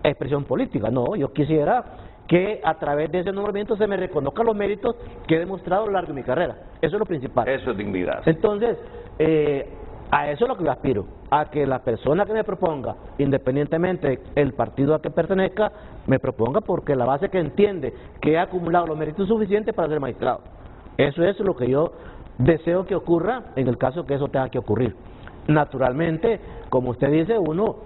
expresión política. No, yo quisiera que a través de ese nombramiento se me reconozcan los méritos que he demostrado a lo largo de mi carrera. Eso es lo principal. Eso es dignidad. Entonces, a eso es lo que yo aspiro, a que la persona que me proponga, independientemente del partido a que pertenezca, me proponga porque la base que entiende que he acumulado los méritos suficientes para ser magistrado. Eso es lo que yo deseo que ocurra en el caso que eso tenga que ocurrir. Naturalmente, como usted dice, uno,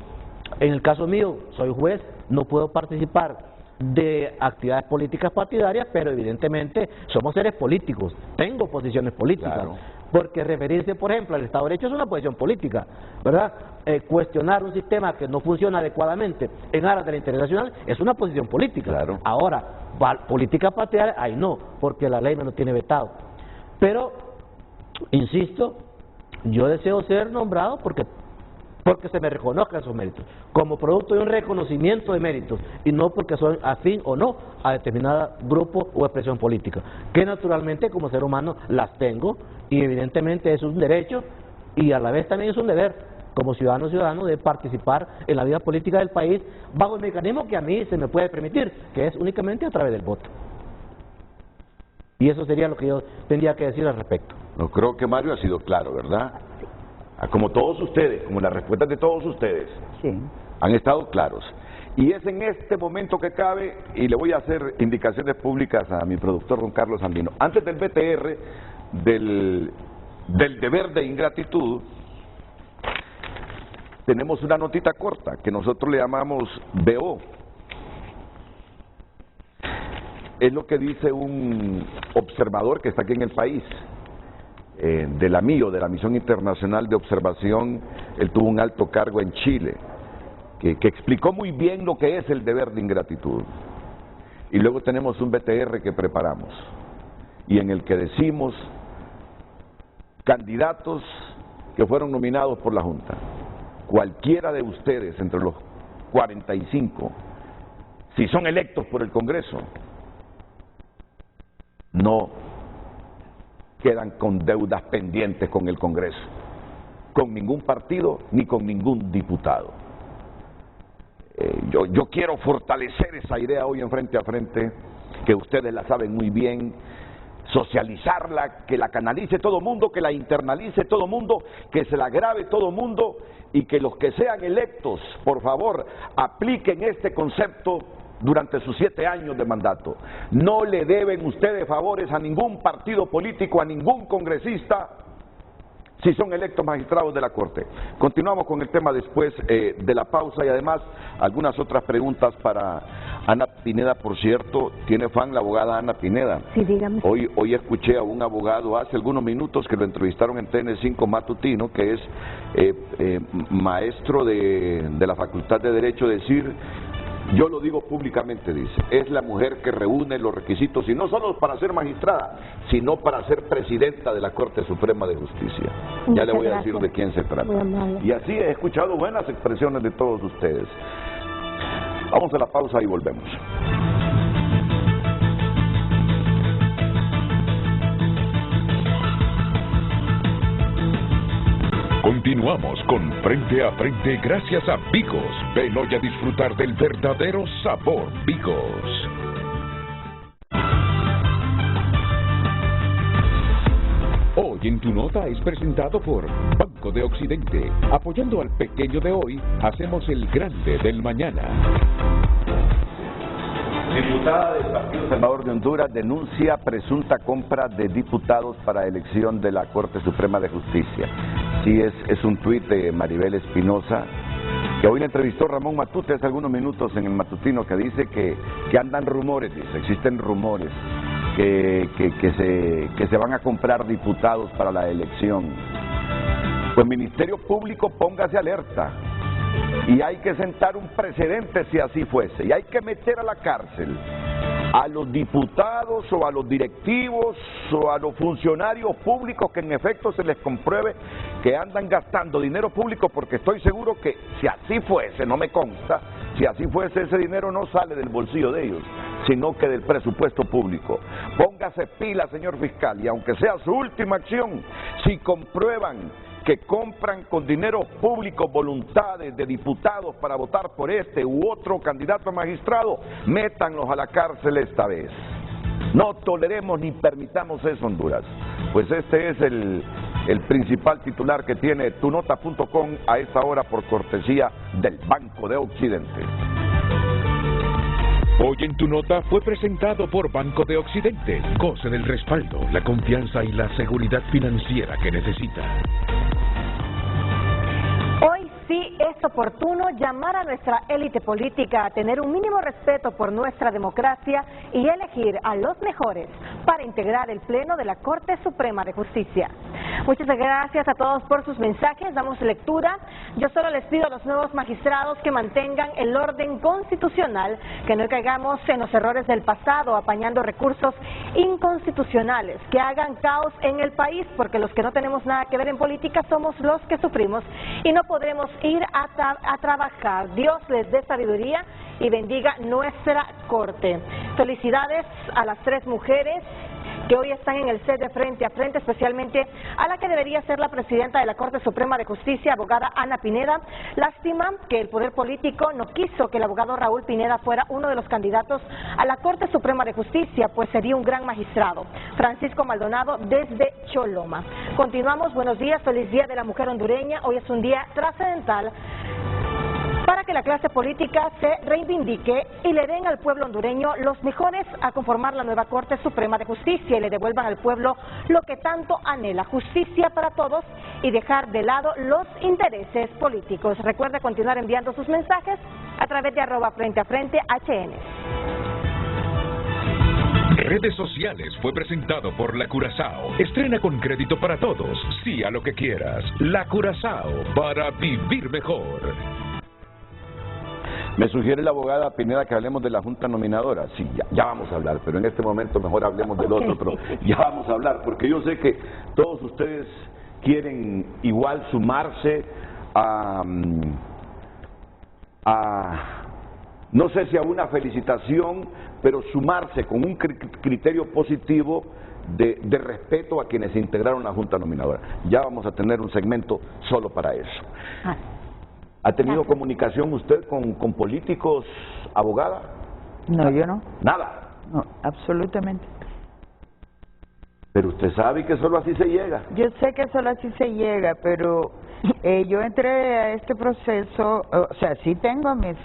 en el caso mío, soy juez, no puedo participar de actividades políticas partidarias, pero evidentemente somos seres políticos, tengo posiciones políticas. Claro. Porque referirse, por ejemplo, al Estado de Derecho es una posición política, ¿verdad? Cuestionar un sistema que no funciona adecuadamente en aras del interés nacional es una posición política. Claro. Ahora, política partidaria, ahí no, porque la ley me lo tiene vetado. Pero, insisto, yo deseo ser nombrado porque se me reconozcan esos méritos, como producto de un reconocimiento de méritos, y no porque soy afín o no a determinado grupo o expresión política, que naturalmente como ser humano las tengo, y evidentemente es un derecho, y a la vez también es un deber, como ciudadano de participar en la vida política del país, bajo el mecanismo que a mí se me puede permitir, que es únicamente a través del voto. Y eso sería lo que yo tendría que decir al respecto. No, creo que Mario ha sido claro, ¿verdad? Como todos ustedes, como las respuestas de todos ustedes, han estado claros. Y es en este momento que cabe, y le voy a hacer indicaciones públicas a mi productor don Carlos Andino. Antes del BTR, del deber de ingratitud, tenemos una notita corta que nosotros le llamamos BO. Es lo que dice un observador que está aquí en el país. De la MIO, de la Misión Internacional de Observación. Él tuvo un alto cargo en Chile, que explicó muy bien lo que es el deber de ingratitud. Y luego tenemos un BTR que preparamos, y en el que decimos candidatos que fueron nominados por la Junta. Cualquiera de ustedes entre los 45, si son electos por el Congreso, no quedan con deudas pendientes con el Congreso, con ningún partido ni con ningún diputado. Yo quiero fortalecer esa idea hoy en Frente a Frente, que ustedes la saben muy bien, socializarla, que la canalice todo mundo, que la internalice todo mundo, que se la grabe todo mundo, y que los que sean electos, por favor, apliquen este concepto durante sus 7 años de mandato. No le deben ustedes favores a ningún partido político, a ningún congresista, si son electos magistrados de la Corte. Continuamos con el tema después de la pausa, y además algunas otras preguntas para Ana Pineda. Por cierto, tiene fan la abogada Ana Pineda. Sí, dígame. Hoy escuché a un abogado hace algunos minutos que lo entrevistaron en TN5 Matutino, que es maestro de la Facultad de Derecho, decir: yo lo digo públicamente, dice, es la mujer que reúne los requisitos, y no solo para ser magistrada, sino para ser presidenta de la Corte Suprema de Justicia. Ya le voy a decir de quién se trata. Y así he escuchado buenas expresiones de todos ustedes. Vamos a la pausa y volvemos. Continuamos con Frente a Frente gracias a Bigos. Ven hoy a disfrutar del verdadero sabor Bigos. Hoy en Tu Nota es presentado por Banco de Occidente. Apoyando al pequeño de hoy, hacemos el grande del mañana. Diputada del Partido Salvador de Honduras denuncia presunta compra de diputados para elección de la Corte Suprema de Justicia. Sí, es un tuit de Maribel Espinosa, que hoy le entrevistó Ramón Matute hace algunos minutos en el matutino, que dice que andan rumores, dice, existen rumores que se van a comprar diputados para la elección. Pues Ministerio Público, póngase alerta. Y hay que sentar un precedente si así fuese, y hay que meter a la cárcel a los diputados o a los directivos o a los funcionarios públicos que en efecto se les compruebe que andan gastando dinero público, porque estoy seguro que si así fuese, no me consta, si así fuese, ese dinero no sale del bolsillo de ellos, sino que del presupuesto público. Póngase pila, señor fiscal, y aunque sea su última acción, si comprueban que compran con dinero público voluntades de diputados para votar por este u otro candidato a magistrado, métanlos a la cárcel esta vez. No toleremos ni permitamos eso, Honduras. Pues este es el principal titular que tiene tunota.com a esta hora, por cortesía del Banco de Occidente. Hoy en Tu Nota fue presentado por Banco de Occidente. Goce del respaldo, la confianza y la seguridad financiera que necesita. Hoy sí es oportuno llamar a nuestra élite política a tener un mínimo respeto por nuestra democracia y elegir a los mejores para integrar el Pleno de la Corte Suprema de Justicia. Muchas gracias a todos por sus mensajes, damos lectura. Yo solo les pido a los nuevos magistrados que mantengan el orden constitucional, que no caigamos en los errores del pasado, apañando recursos inconstitucionales, que hagan caos en el país, porque los que no tenemos nada que ver en política somos los que sufrimos y no podremos ir a trabajar. Dios les dé sabiduría y bendiga nuestra Corte. Felicidades a las 3 mujeres que hoy están en el set de Frente a Frente, especialmente a la que debería ser la presidenta de la Corte Suprema de Justicia, abogada Ana Pineda. Lástima que el poder político no quiso que el abogado Raúl Pineda fuera uno de los candidatos a la Corte Suprema de Justicia, pues sería un gran magistrado. Francisco Maldonado desde Choloma. Continuamos, buenos días, feliz Día de la Mujer Hondureña. Hoy es un día trascendental para que la clase política se reivindique y le den al pueblo hondureño los mejores a conformar la nueva Corte Suprema de Justicia y le devuelvan al pueblo lo que tanto anhela, justicia para todos y dejar de lado los intereses políticos. Recuerde continuar enviando sus mensajes a través de @FrenteAFrente_HN. Redes sociales fue presentado por La Curazao. Estrena con crédito para todos. Sí a lo que quieras. La Curazao, para vivir mejor. Me sugiere la abogada Pineda que hablemos de la Junta Nominadora. Sí, ya vamos a hablar, pero en este momento mejor hablemos del otro, pero ya vamos a hablar, porque yo sé que todos ustedes quieren igual sumarse a no sé si a una felicitación, pero sumarse con un criterio positivo de respeto a quienes integraron la Junta Nominadora. Ya vamos a tener un segmento solo para eso. ¿Ha tenido comunicación usted con políticos, abogada? No, yo no. ¿Nada? No, absolutamente. Pero usted sabe que solo así se llega. Yo sé que solo así se llega, pero yo entré a este proceso, o sea, sí tengo mis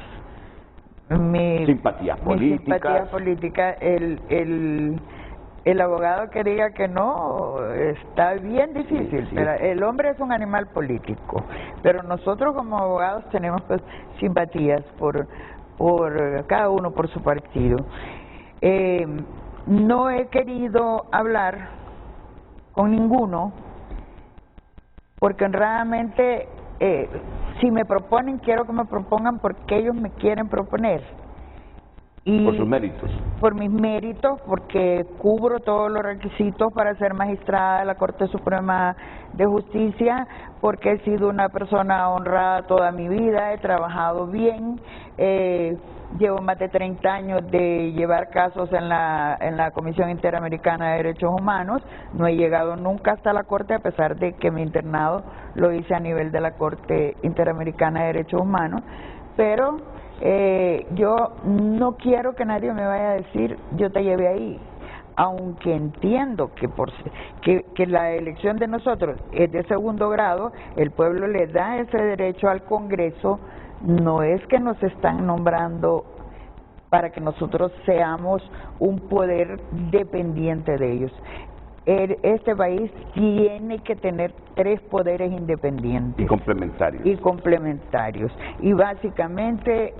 simpatías políticas. El abogado que diga que no, está bien difícil. Sí. Pero el hombre es un animal político, pero nosotros como abogados tenemos pues simpatías por cada uno por su partido. No he querido hablar con ninguno, porque honradamente, si me proponen, quiero que me propongan porque ellos me quieren proponer. Y por sus méritos. Por mis méritos, porque cubro todos los requisitos para ser magistrada de la Corte Suprema de Justicia, porque he sido una persona honrada toda mi vida, he trabajado bien, llevo más de 30 años de llevar casos en la Comisión Interamericana de Derechos Humanos, no he llegado nunca hasta la Corte, a pesar de que mi internado lo hice a nivel de la Corte Interamericana de Derechos Humanos, pero yo no quiero que nadie me vaya a decir, yo te llevé ahí. aunque entiendo que la elección de nosotros es de segundo grado, el pueblo le da ese derecho al Congreso, no es que nos están nombrando para que nosotros seamos un poder dependiente de ellos. Este país tiene que tener 3 poderes independientes. Y complementarios. Y básicamente,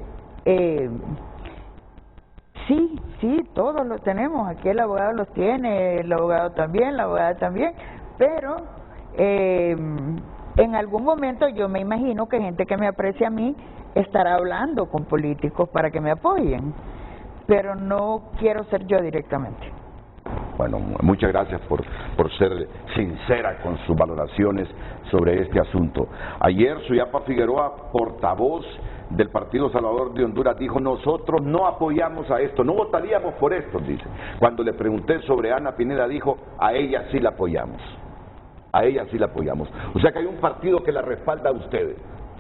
sí, todos los tenemos. Aquí el abogado los tiene, el abogado también, la abogada también. Pero en algún momento yo me imagino que gente que me aprecia a mí estará hablando con políticos para que me apoyen. Pero no quiero ser yo directamente. Bueno, muchas gracias por ser sincera con sus valoraciones sobre este asunto. Ayer Suyapa Figueroa, portavoz del Partido Salvador de Honduras, dijo: nosotros no apoyamos a esto, no votaríamos por esto, dice. Cuando le pregunté sobre Ana Pineda, dijo: a ella sí la apoyamos. A ella sí la apoyamos. O sea que hay un partido que la respalda a ustedes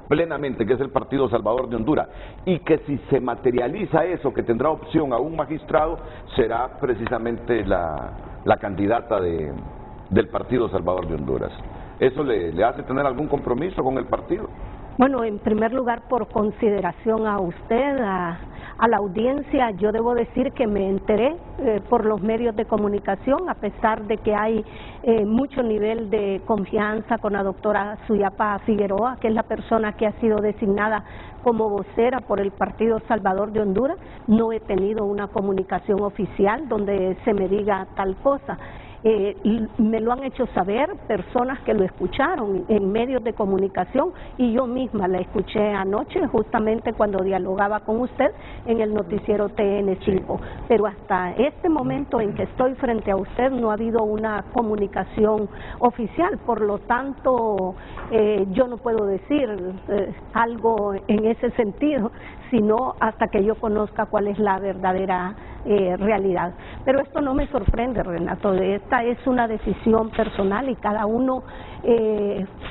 plenamente, que es el Partido Salvador de Honduras, y que si se materializa eso, que tendrá opción a un magistrado, será precisamente la candidata del Partido Salvador de Honduras. ¿Eso le hace tener algún compromiso con el partido? Bueno, en primer lugar, por consideración a usted, a la audiencia, yo debo decir que me enteré por los medios de comunicación, a pesar de que hay mucho nivel de confianza con la doctora Suyapa Figueroa, que es la persona que ha sido designada como vocera por el Partido Salvador de Honduras. No he tenido una comunicación oficial donde se me diga tal cosa. Me lo han hecho saber personas que lo escucharon en medios de comunicación, y yo misma la escuché anoche justamente cuando dialogaba con usted en el noticiero TN5, pero hasta este momento en que estoy frente a usted no ha habido una comunicación oficial, por lo tanto yo no puedo decir algo en ese sentido, sino hasta que yo conozca cuál es la verdadera realidad. Pero esto no me sorprende, Renato. Esta es una decisión personal y cada uno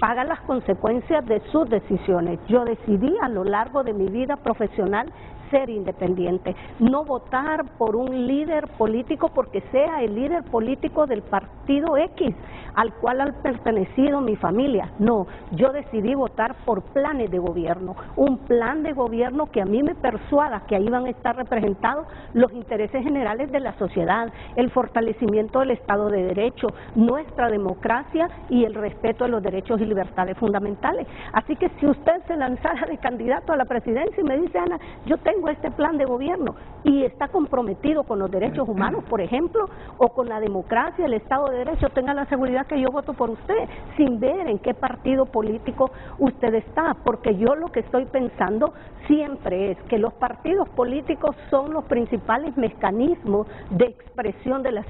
paga las consecuencias de sus decisiones. Yo decidí a lo largo de mi vida profesional ser independiente, no votar por un líder político porque sea el líder político del partido X al cual ha pertenecido mi familia. No, yo decidí votar por planes de gobierno, un plan de gobierno que a mí me persuada que ahí van a estar representados los intereses generales de la sociedad, el fortalecimiento del Estado de Derecho, nuestra democracia y el respeto de los derechos y libertades fundamentales. Así que si usted se lanzara de candidato a la presidencia y me dice: Ana, yo tengo este plan de gobierno y está comprometido con los derechos humanos, por ejemplo, o con la democracia, el Estado de Derecho, tenga la seguridad que yo voto por usted, sin ver en qué partido político usted está, porque yo lo que estoy pensando siempre es que los partidos políticos son los principales mecanismos de expresión de la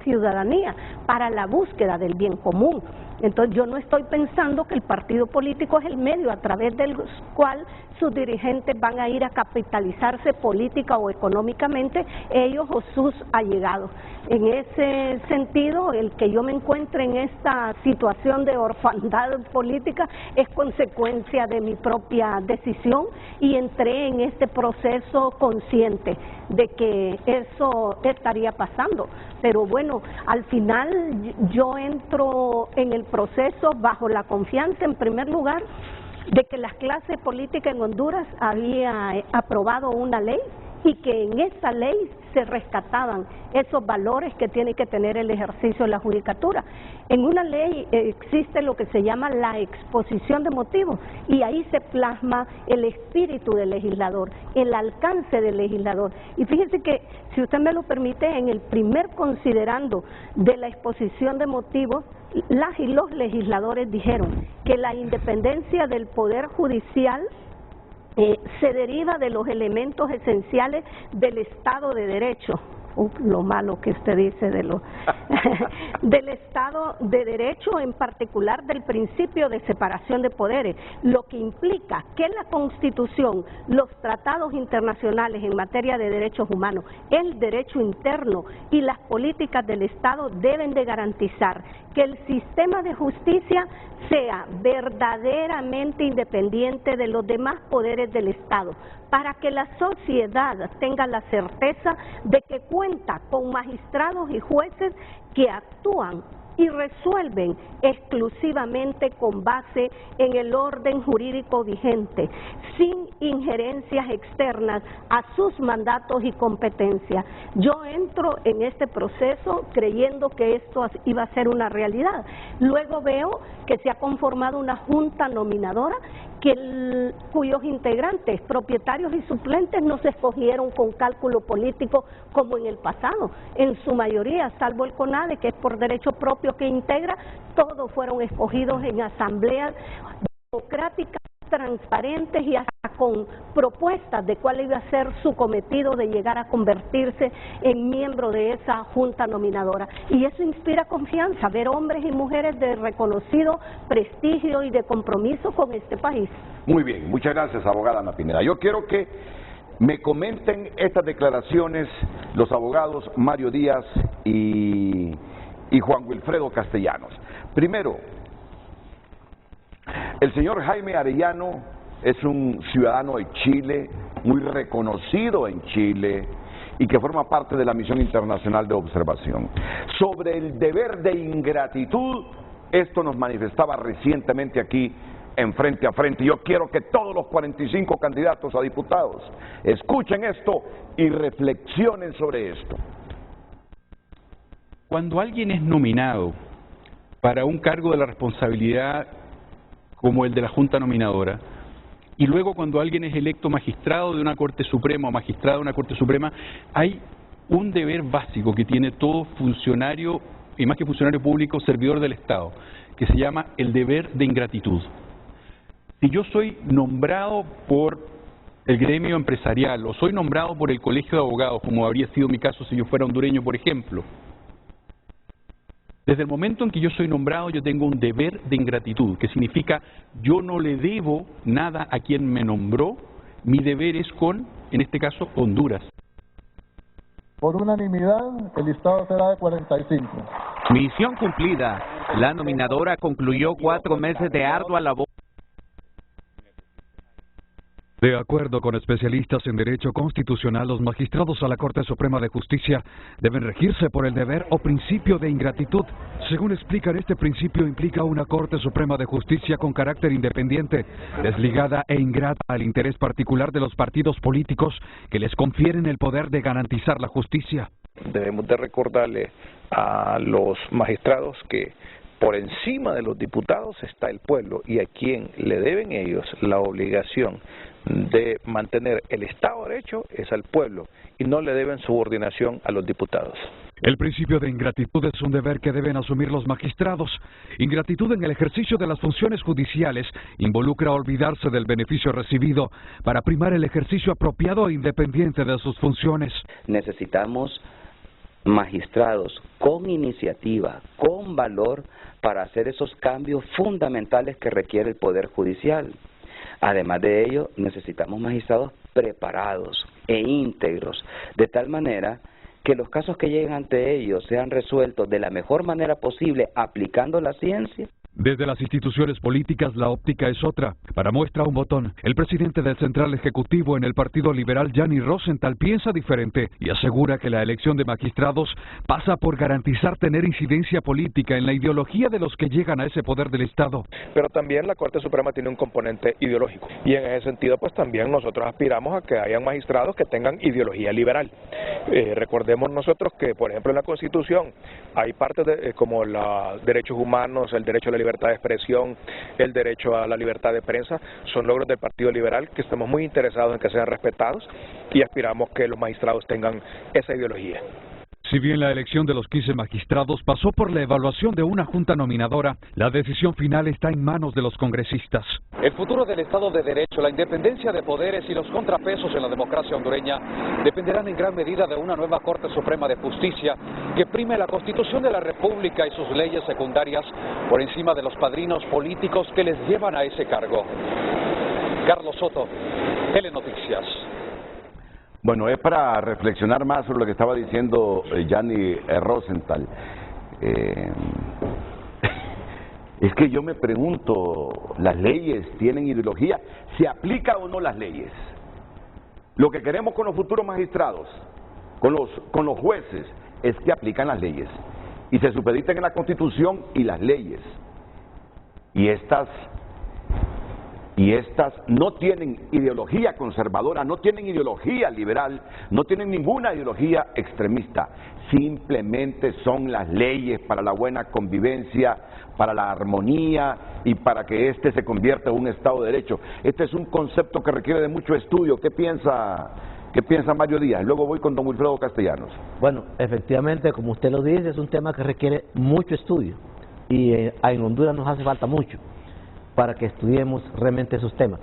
ciudadanía para la búsqueda del bien común. Entonces yo no estoy pensando que el partido político es el medio a través del cual sus dirigentes van a ir a capitalizarse política o económicamente, ellos o sus allegados. En ese sentido, el que yo me encuentre en esta situación de orfandad política es consecuencia de mi propia decisión, y entré en este proceso consciente de que eso estaría pasando. Pero bueno, al final yo entro en el proceso bajo la confianza, en primer lugar, de que la clase política en Honduras había aprobado una ley y que en esa ley se rescataban esos valores que tiene que tener el ejercicio de la judicatura. En una ley existe lo que se llama la exposición de motivos, y ahí se plasma el espíritu del legislador, el alcance del legislador. Y fíjese que, si usted me lo permite, en el primer considerando de la exposición de motivos, las y los legisladores dijeron que la independencia del Poder Judicial se deriva de los elementos esenciales del Estado de Derecho. Lo malo que usted dice de del Estado de Derecho, en particular del principio de separación de poderes, lo que implica que la Constitución, los tratados internacionales en materia de derechos humanos, el derecho interno y las políticas del Estado deben de garantizar que el sistema de justicia sea verdaderamente independiente de los demás poderes del Estado, para que la sociedad tenga la certeza de que cuenta con magistrados y jueces que actúan y resuelven exclusivamente con base en el orden jurídico vigente, sin injerencias externas a sus mandatos y competencias. Yo entro en este proceso creyendo que esto iba a ser una realidad. Luego veo que se ha conformado una junta nominadora cuyos integrantes, propietarios y suplentes, no se escogieron con cálculo político como en el pasado. En su mayoría, salvo el CONADE, que es por derecho propio que integra, todos fueron escogidos en asambleas democráticas, transparentes y hasta con propuestas de cuál iba a ser su cometido de llegar a convertirse en miembro de esa junta nominadora. Y eso inspira confianza, ver hombres y mujeres de reconocido prestigio y de compromiso con este país. Muy bien, muchas gracias, abogada Ana Pineda. Yo quiero que me comenten estas declaraciones los abogados Mario Díaz y Juan Wilfredo Castellanos. Primero, el señor Jaime Arellano es un ciudadano de Chile, muy reconocido en Chile y que forma parte de la Misión Internacional de Observación. Sobre el deber de ingratitud, esto nos manifestaba recientemente aquí en Frente a Frente. Yo quiero que todos los 45 candidatos a diputados escuchen esto y reflexionen sobre esto. Cuando alguien es nominado para un cargo de la responsabilidad como el de la Junta Nominadora, y luego cuando alguien es electo magistrado de una Corte Suprema o magistrado de una Corte Suprema, hay un deber básico que tiene todo funcionario, y más que funcionario público, servidor del Estado, que se llama el deber de ingratitud. Si yo soy nombrado por el gremio empresarial o soy nombrado por el colegio de abogados, como habría sido mi caso si yo fuera hondureño, por ejemplo, desde el momento en que yo soy nombrado, yo tengo un deber de ingratitud, que significa yo no le debo nada a quien me nombró, mi deber es con, en este caso, Honduras. Por unanimidad, el listado será de 45. Misión cumplida. La nominadora concluyó 4 meses de ardua labor. De acuerdo con especialistas en Derecho Constitucional, los magistrados a la Corte Suprema de Justicia deben regirse por el deber o principio de ingratitud. Según explican, este principio implica una Corte Suprema de Justicia con carácter independiente, desligada e ingrata al interés particular de los partidos políticos que les confieren el poder de garantizar la justicia. Debemos de recordarle a los magistrados que por encima de los diputados está el pueblo y a quien le deben ellos la obligación de mantener el Estado de Derecho es al pueblo y no le deben subordinación a los diputados. El principio de ingratitud es un deber que deben asumir los magistrados. Ingratitud en el ejercicio de las funciones judiciales involucra olvidarse del beneficio recibido para primar el ejercicio apropiado e independiente de sus funciones. Necesitamos magistrados con iniciativa, con valor para hacer esos cambios fundamentales que requiere el Poder Judicial. Además de ello, necesitamos magistrados preparados e íntegros, de tal manera que los casos que lleguen ante ellos sean resueltos de la mejor manera posible aplicando la ciencia. Desde las instituciones políticas la óptica es otra. Para muestra un botón, el presidente del Central Ejecutivo en el Partido Liberal, Gianni Rosenthal, piensa diferente y asegura que la elección de magistrados pasa por garantizar tener incidencia política en la ideología de los que llegan a ese poder del Estado. Pero también la Corte Suprema tiene un componente ideológico y en ese sentido pues también nosotros aspiramos a que hayan magistrados que tengan ideología liberal. Recordemos nosotros que por ejemplo en la Constitución hay partes como los derechos humanos, el derecho a la libertad de expresión, el derecho a la libertad de prensa, son logros del Partido Liberal que estamos muy interesados en que sean respetados y aspiramos que los magistrados tengan esa ideología. Si bien la elección de los 15 magistrados pasó por la evaluación de una junta nominadora, la decisión final está en manos de los congresistas. El futuro del Estado de Derecho, la independencia de poderes y los contrapesos en la democracia hondureña dependerán en gran medida de una nueva Corte Suprema de Justicia que prime la Constitución de la República y sus leyes secundarias por encima de los padrinos políticos que les llevan a ese cargo. Carlos Soto, Telenoticias. Bueno, es para reflexionar más sobre lo que estaba diciendo Gianni Rosenthal. Es que yo me pregunto, ¿las leyes tienen ideología? ¿Se aplican o no las leyes? Lo que queremos con los futuros magistrados, con los jueces, es que aplican las leyes y se supediten en la Constitución y las leyes. Y estas no tienen ideología conservadora, no tienen ideología liberal, no tienen ninguna ideología extremista. Simplemente son las leyes para la buena convivencia, para la armonía y para que éste se convierta en un Estado de Derecho. Este es un concepto que requiere de mucho estudio. ¿Qué piensa Mario Díaz? Luego voy con don Wilfredo Castellanos. Bueno, efectivamente, como usted lo dice, es un tema que requiere mucho estudio y en Honduras nos hace falta mucho para que estudiemos realmente esos temas.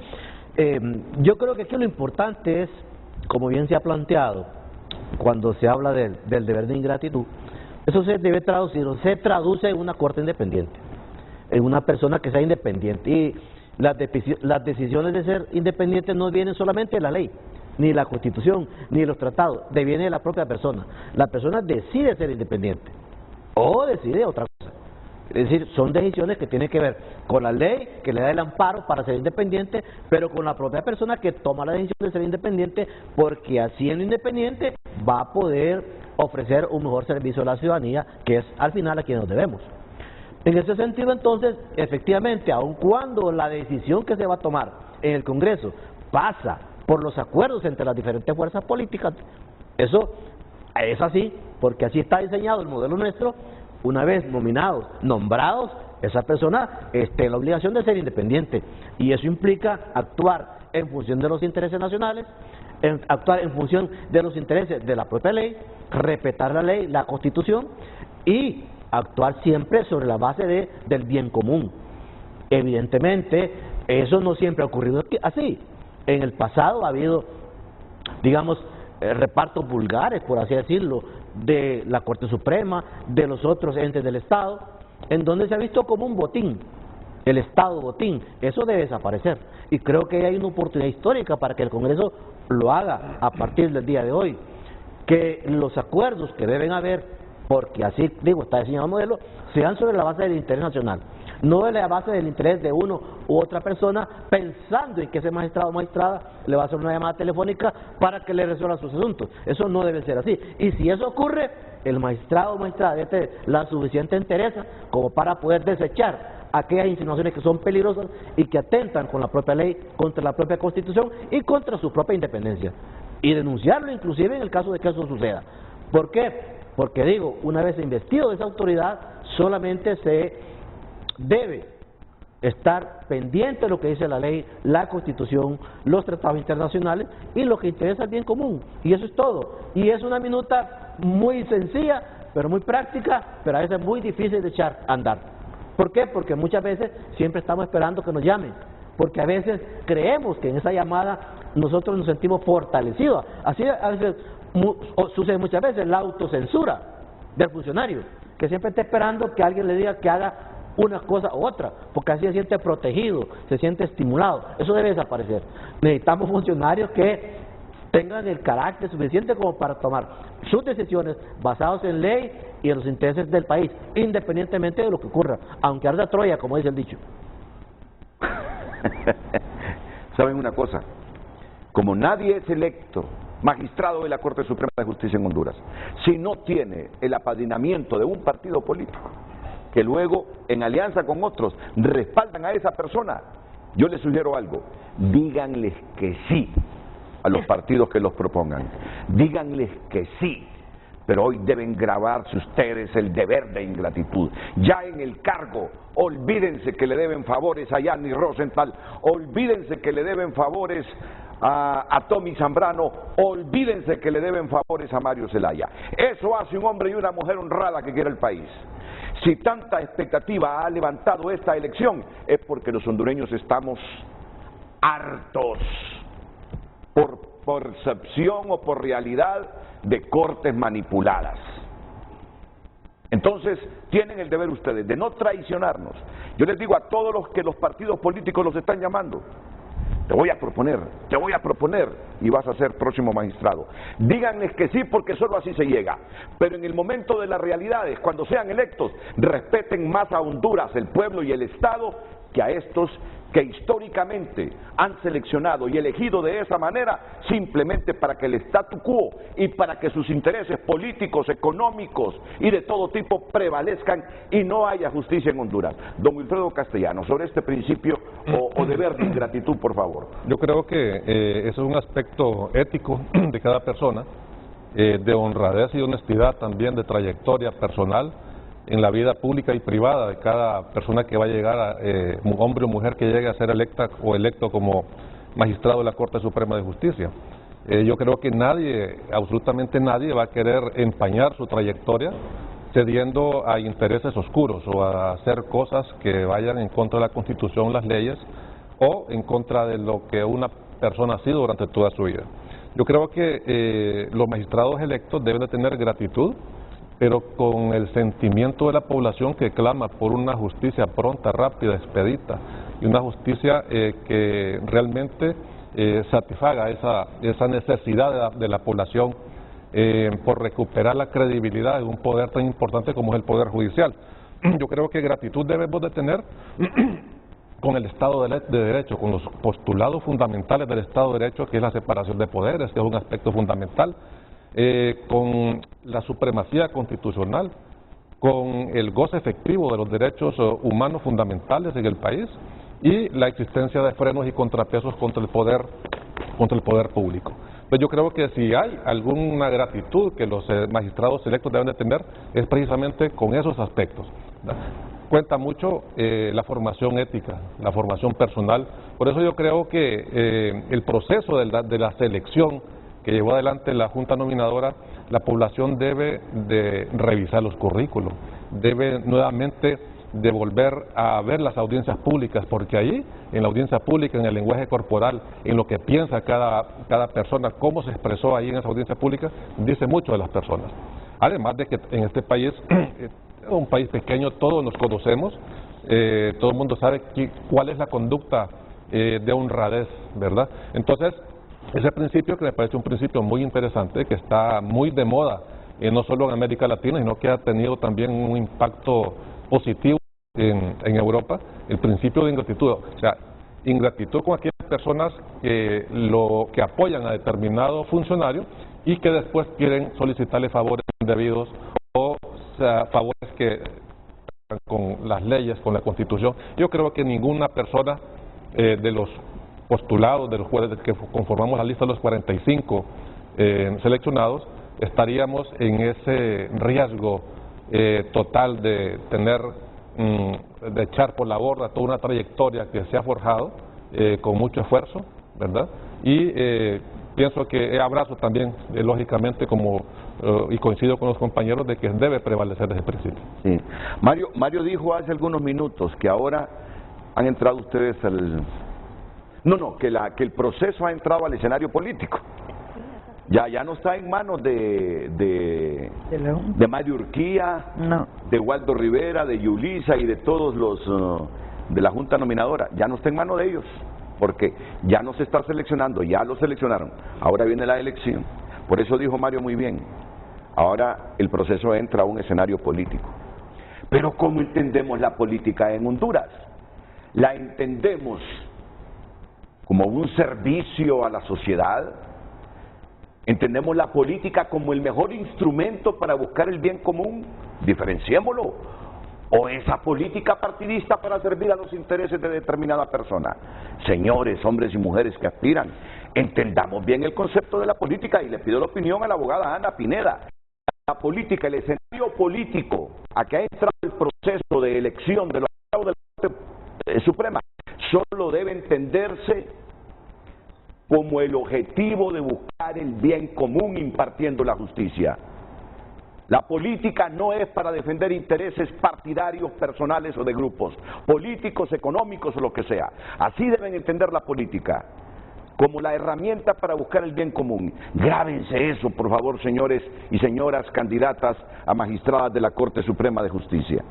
Yo creo que aquí lo importante es, como bien se ha planteado, cuando se habla del deber de ingratitud, eso se debe traducir, o se traduce en una corte independiente, en una persona que sea independiente. Y las decisiones de ser independientes no vienen solamente de la ley, ni de la Constitución, ni de los tratados, viene de la propia persona. La persona decide ser independiente o decide otra cosa. Es decir, son decisiones que tienen que ver con la ley, que le da el amparo para ser independiente, pero con la propia persona que toma la decisión de ser independiente, porque siendo independiente va a poder ofrecer un mejor servicio a la ciudadanía, que es al final a quien nos debemos. En ese sentido, entonces, efectivamente, aun cuando la decisión que se va a tomar en el Congreso pasa por los acuerdos entre las diferentes fuerzas políticas, eso es así, porque así está diseñado el modelo nuestro. Una vez nominados, nombrados, esa persona está en la obligación de ser independiente, y eso implica actuar en función de los intereses nacionales, actuar en función de los intereses de la propia ley, respetar la ley, la Constitución, y actuar siempre sobre la base del bien común. Evidentemente, eso no siempre ha ocurrido así. En el pasado ha habido, digamos, repartos vulgares, por así decirlo, de la Corte Suprema, de los otros entes del Estado, en donde se ha visto como un botín, el Estado botín. Eso debe desaparecer, y creo que hay una oportunidad histórica para que el Congreso lo haga a partir del día de hoy, que los acuerdos que deben haber, porque así digo, está diseñado el modelo, sean sobre la base del interés nacional, no de la base del interés de uno u otra persona, pensando en que ese magistrado o magistrada le va a hacer una llamada telefónica para que le resuelva sus asuntos. Eso no debe ser así. Y si eso ocurre, el magistrado o magistrada debe tener la suficiente entereza como para poder desechar aquellas insinuaciones que son peligrosas y que atentan con la propia ley, contra la propia Constitución y contra su propia independencia. Y denunciarlo inclusive en el caso de que eso suceda. ¿Por qué? Porque digo, una vez investido de esa autoridad, solamente se debe estar pendiente de lo que dice la ley, la Constitución, los tratados internacionales y lo que interesa el bien común. Y eso es todo. Y es una minuta muy sencilla, pero muy práctica, pero a veces muy difícil de echar a andar. ¿Por qué? Porque muchas veces siempre estamos esperando que nos llamen, porque a veces creemos que en esa llamada nosotros nos sentimos fortalecidos. Así a veces sucede muchas veces la autocensura del funcionario, que siempre está esperando que alguien le diga que haga una cosa u otra, porque así se siente protegido, se siente estimulado. Eso debe desaparecer. Necesitamos funcionarios que tengan el carácter suficiente como para tomar sus decisiones basados en ley y en los intereses del país, independientemente de lo que ocurra, aunque arda Troya, como dice el dicho. ¿Saben una cosa? Como nadie es electo magistrado de la Corte Suprema de Justicia en Honduras, si no tiene el apadrinamiento de un partido político, que luego, en alianza con otros, respaldan a esa persona, yo les sugiero algo: díganles que sí a los partidos que los propongan, díganles que sí, pero hoy deben grabarse ustedes el deber de ingratitud. Ya en el cargo, olvídense que le deben favores a Yanni Rosenthal, olvídense que le deben favores a Tommy Zambrano, olvídense que le deben favores a Mario Zelaya. Eso hace un hombre y una mujer honrada que quiere el país. Si tanta expectativa ha levantado esta elección, es porque los hondureños estamos hartos, por percepción o por realidad, de cortes manipuladas. Entonces, tienen el deber ustedes de no traicionarnos. Yo les digo a todos los que los partidos políticos los están llamando: te voy a proponer y vas a ser próximo magistrado. Díganles que sí, porque solo así se llega. Pero en el momento de las realidades, cuando sean electos, respeten más a Honduras, el pueblo y el Estado, que a estos que históricamente han seleccionado y elegido de esa manera simplemente para que el statu quo y para que sus intereses políticos, económicos y de todo tipo prevalezcan y no haya justicia en Honduras. Don Wilfredo Castellano, sobre este principio o deber de ingratitud, por favor. Yo creo que eso es un aspecto ético de cada persona, de honradez y honestidad también, de trayectoria personal en la vida pública y privada de cada persona que va a llegar, hombre o mujer que llegue a ser electa o electo como magistrado de la Corte Suprema de Justicia. Yo creo que nadie, absolutamente nadie, va a querer empañar su trayectoria cediendo a intereses oscuros o a hacer cosas que vayan en contra de la Constitución, las leyes, o en contra de lo que una persona ha sido durante toda su vida. Yo creo que los magistrados electos deben de tener gratitud, pero con el sentimiento de la población que clama por una justicia pronta, rápida, expedita, y una justicia que realmente satisfaga esa necesidad de la población por recuperar la credibilidad de un poder tan importante como es el Poder Judicial. Yo creo que gratitud debemos de tener con el Estado de Derecho, con los postulados fundamentales del Estado de Derecho, que es la separación de poderes, que es un aspecto fundamental, con la supremacía constitucional, con el goce efectivo de los derechos humanos fundamentales en el país y la existencia de frenos y contrapesos contra el poder público. Entonces yo creo que si hay alguna gratitud que los magistrados electos deben de tener es precisamente con esos aspectos. Cuenta mucho la formación ética, la formación personal. Por eso yo creo que el proceso de la selección que llevó adelante la Junta Nominadora, la población debe de revisar los currículos, debe nuevamente de volver a ver las audiencias públicas, porque ahí, en la audiencia pública, en el lenguaje corporal, en lo que piensa cada persona, cómo se expresó ahí en esa audiencia pública, dice mucho de las personas. Además de que en este país, un país pequeño, todos nos conocemos, todo el mundo sabe cuál es la conducta de honradez, ¿verdad? Entonces, ese principio que me parece un principio muy interesante, que está muy de moda, no solo en América Latina, sino que ha tenido también un impacto positivo en Europa, el principio de ingratitud. O sea, ingratitud con aquellas personas que apoyan a determinado funcionario y que después quieren solicitarle favores indebidos o sea, favores que con las leyes, con la Constitución. Yo creo que ninguna persona de los postulados, de los jueces que conformamos la lista de los 45 seleccionados, estaríamos en ese riesgo total de tener, de echar por la borda toda una trayectoria que se ha forjado con mucho esfuerzo, ¿verdad? Y pienso que abrazo también, lógicamente, y coincido con los compañeros de que debe prevalecer ese principio. Sí. Mario dijo hace algunos minutos que ahora han entrado ustedes al... que el proceso ha entrado al escenario político. Ya no está en manos de Mario Urquía, de Waldo Rivera, de Yulisa y de todos los de la Junta Nominadora. Ya no está en manos de ellos, porque ya no se está seleccionando, ya lo seleccionaron. Ahora viene la elección. Por eso dijo Mario muy bien, ahora el proceso entra a un escenario político. Pero ¿cómo entendemos la política en Honduras? La entendemos como un servicio a la sociedad. Entendemos la política como el mejor instrumento para buscar el bien común. Diferenciémoslo. O esa política partidista para servir a los intereses de determinada persona. Señores, hombres y mujeres que aspiran, entendamos bien el concepto de la política, y le pido la opinión a la abogada Ana Pineda. La política, el escenario político a que ha entrado el proceso de elección de los magistrados de la Corte Suprema, solo debe entenderse como el objetivo de buscar el bien común impartiendo la justicia. La política no es para defender intereses partidarios, personales o de grupos, políticos, económicos o lo que sea. Así deben entender la política, como la herramienta para buscar el bien común. Grábense eso, por favor, señores y señoras candidatas a magistradas de la Corte Suprema de Justicia.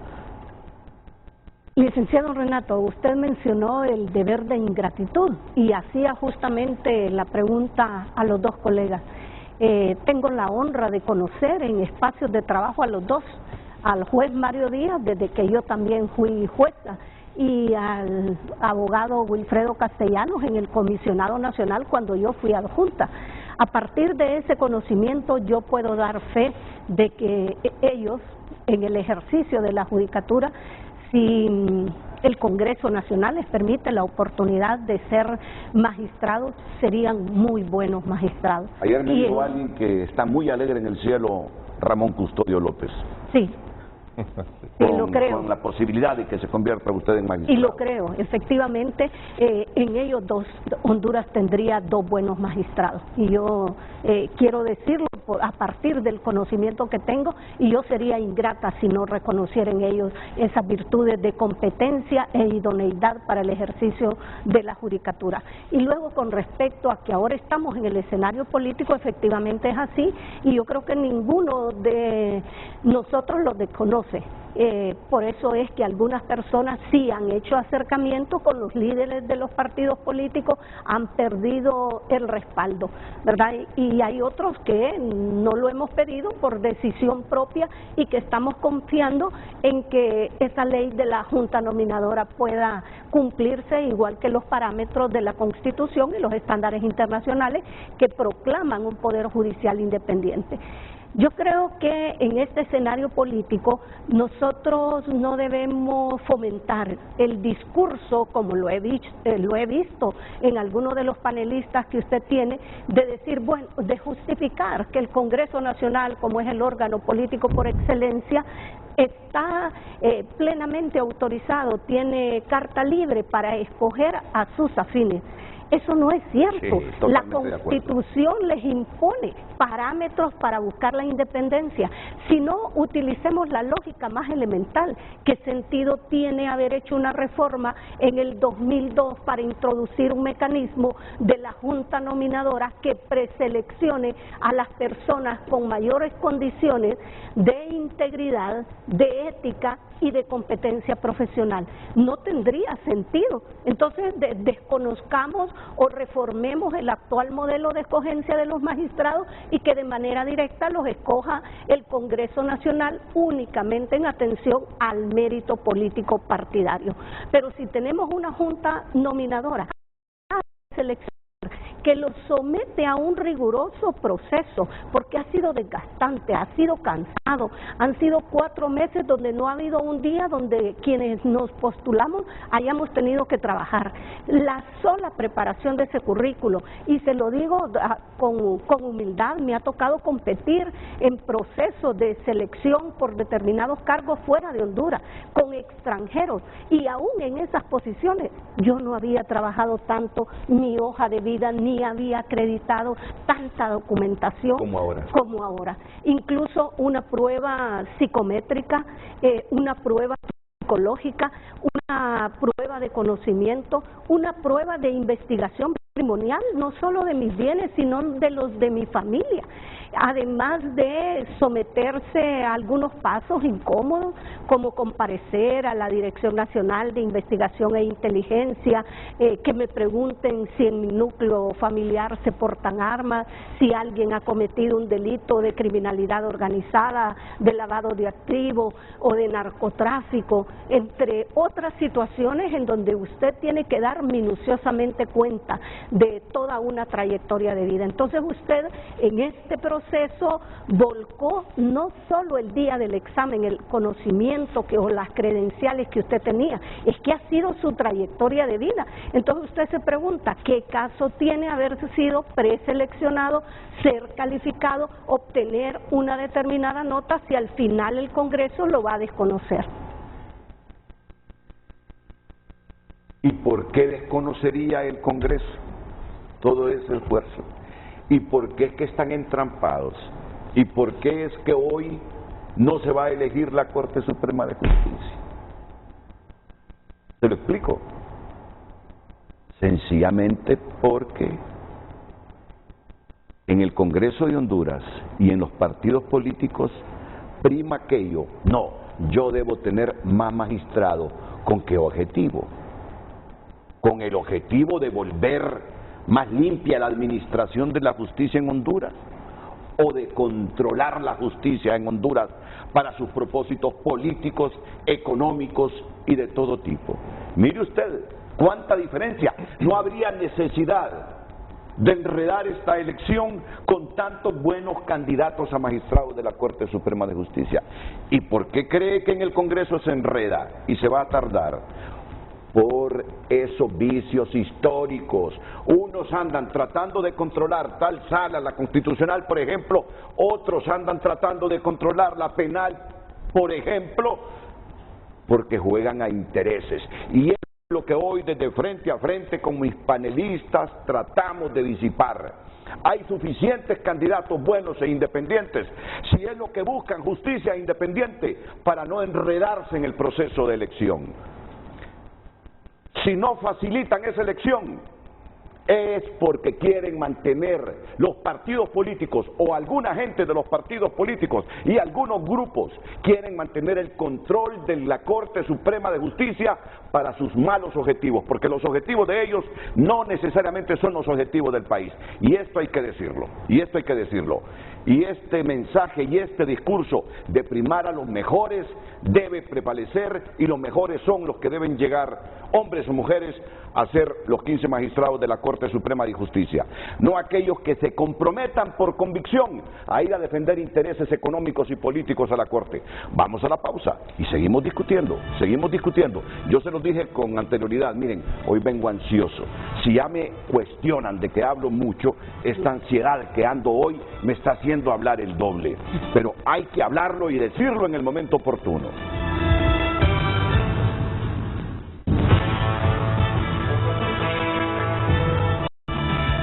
Licenciado Renato, usted mencionó el deber de ingratitud y hacía justamente la pregunta a los dos colegas. Tengo la honra de conocer en espacios de trabajo a los dos, al juez Mario Díaz, desde que yo también fui jueza, y al abogado Wilfredo Castellanos en el Comisionado Nacional cuando yo fui adjunta. A partir de ese conocimiento yo puedo dar fe de que ellos, en el ejercicio de la judicatura, si el Congreso Nacional les permite la oportunidad de ser magistrados, serían muy buenos magistrados. Ayer me dijo alguien que está muy alegre en el cielo, Ramón Custodio López. Sí. Sí, lo creo. Con la posibilidad de que se convierta usted en magistrado. Y lo creo, efectivamente, en ellos dos, Honduras tendría dos buenos magistrados. Y yo quiero decirlo a partir del conocimiento que tengo, y yo sería ingrata si no reconociera en ellos esas virtudes de competencia e idoneidad para el ejercicio de la judicatura. Y luego, con respecto a que ahora estamos en el escenario político, efectivamente es así, y yo creo que ninguno de nosotros lo desconoce. Por eso es que algunas personas sí han hecho acercamiento con los líderes de los partidos políticos, han perdido el respaldo, ¿verdad? Y hay otros que no lo hemos pedido por decisión propia y que estamos confiando en que esa ley de la Junta Nominadora pueda cumplirse igual que los parámetros de la Constitución y los estándares internacionales que proclaman un poder judicial independiente. Yo creo que en este escenario político nosotros no debemos fomentar el discurso, como lo he visto en algunos de los panelistas que usted tiene, de decir, bueno, de justificar que el Congreso Nacional, como es el órgano político por excelencia, está plenamente autorizado, tiene carta libre para escoger a sus afines. Eso no es cierto. Sí, la Constitución les impone parámetros para buscar la independencia. Si no, utilicemos la lógica más elemental. ¿Qué sentido tiene haber hecho una reforma en el 2002 para introducir un mecanismo de la Junta Nominadora que preseleccione a las personas con mayores condiciones de integridad, de ética y de competencia profesional? No tendría sentido. Entonces, desconozcamos o reformemos el actual modelo de escogencia de los magistrados y que de manera directa los escoja el Congreso Nacional únicamente en atención al mérito político partidario. Pero si tenemos una Junta Nominadora que lo somete a un riguroso proceso, porque ha sido desgastante, ha sido cansado, han sido 4 meses donde no ha habido un día donde quienes nos postulamos hayamos tenido que trabajar. La sola preparación de ese currículo, y se lo digo con humildad, me ha tocado competir en procesos de selección por determinados cargos fuera de Honduras, con extranjeros, y aún en esas posiciones yo no había trabajado tanto, mi hoja de vida, ni había acreditado tanta documentación como ahora. Incluso una prueba psicométrica, una prueba psicológica, una prueba de conocimiento, una prueba de investigación patrimonial, no solo de mis bienes, sino de los de mi familia. Además de someterse a algunos pasos incómodos, como comparecer a la Dirección Nacional de Investigación e Inteligencia, que me pregunten si en mi núcleo familiar se portan armas, si alguien ha cometido un delito de criminalidad organizada, de lavado de activos o de narcotráfico, entre otras situaciones en donde usted tiene que dar minuciosamente cuenta de toda una trayectoria de vida. Entonces usted en este proceso volcó no solo el día del examen, el conocimiento o las credenciales que usted tenía, es que ha sido su trayectoria de vida. Entonces usted se pregunta, ¿qué caso tiene haber sido preseleccionado, ser calificado, obtener una determinada nota si al final el Congreso lo va a desconocer? ¿Y por qué desconocería el Congreso todo ese esfuerzo? ¿Y por qué es que están entrampados? ¿Y por qué es que hoy no se va a elegir la Corte Suprema de Justicia? ¿Se lo explico? Sencillamente porque en el Congreso de Honduras y en los partidos políticos prima aquello, no, yo debo tener más magistrados. ¿Con qué objetivo? Con el objetivo de volver más limpia la administración de la justicia en Honduras, o de controlar la justicia en Honduras para sus propósitos políticos, económicos y de todo tipo. Mire usted cuánta diferencia. No habría necesidad de enredar esta elección con tantos buenos candidatos a magistrados de la Corte Suprema de Justicia. ¿Y por qué cree que en el Congreso se enreda y se va a tardar? Por esos vicios históricos. Unos andan tratando de controlar tal sala, la constitucional, por ejemplo, otros andan tratando de controlar la penal, por ejemplo, porque juegan a intereses. Y es lo que hoy desde Frente a Frente con mis panelistas tratamos de disipar. Hay suficientes candidatos buenos e independientes, si es lo que buscan, justicia independiente, para no enredarse en el proceso de elección. Si no facilitan esa elección, es porque quieren mantener los partidos políticos o alguna gente de los partidos políticos y algunos grupos quieren mantener el control de la Corte Suprema de Justicia para sus malos objetivos, porque los objetivos de ellos no necesariamente son los objetivos del país. Y esto hay que decirlo, y esto hay que decirlo. Y este mensaje y este discurso de primar a los mejores debe prevalecer, y los mejores son los que deben llegar, hombres o mujeres, a ser los 15 magistrados de la Corte Suprema de Justicia. No aquellos que se comprometan por convicción a ir a defender intereses económicos y políticos a la Corte. Vamos a la pausa y seguimos discutiendo, seguimos discutiendo. Yo se los dije con anterioridad, miren, hoy vengo ansioso. Si ya me cuestionan de que hablo mucho, esta ansiedad que ando hoy me está haciendo hablar el doble. Pero hay que hablarlo y decirlo en el momento oportuno.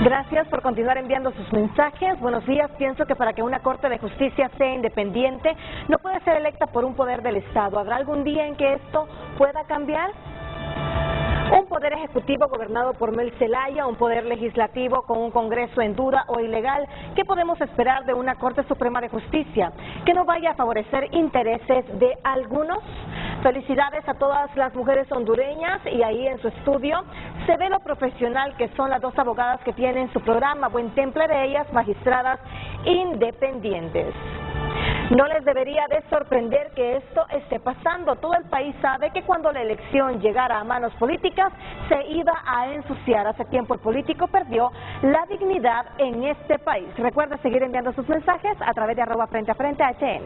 Gracias por continuar enviando sus mensajes. Buenos días. Pienso que para que una Corte de Justicia sea independiente, no puede ser electa por un poder del Estado. ¿Habrá algún día en que esto pueda cambiar? Un poder ejecutivo gobernado por Mel Zelaya, un poder legislativo con un Congreso en duda o ilegal. ¿Qué podemos esperar de una Corte Suprema de Justicia? ¿Que no vaya a favorecer intereses de algunos? Felicidades a todas las mujeres hondureñas, y ahí en su estudio se ve lo profesional que son las dos abogadas que tienen su programa. Buen temple de ellas, magistradas independientes. No les debería de sorprender que esto esté pasando. Todo el país sabe que cuando la elección llegara a manos políticas se iba a ensuciar. Hace tiempo el político perdió la dignidad en este país. Recuerda seguir enviando sus mensajes a través de @FrenteAFrente_HN.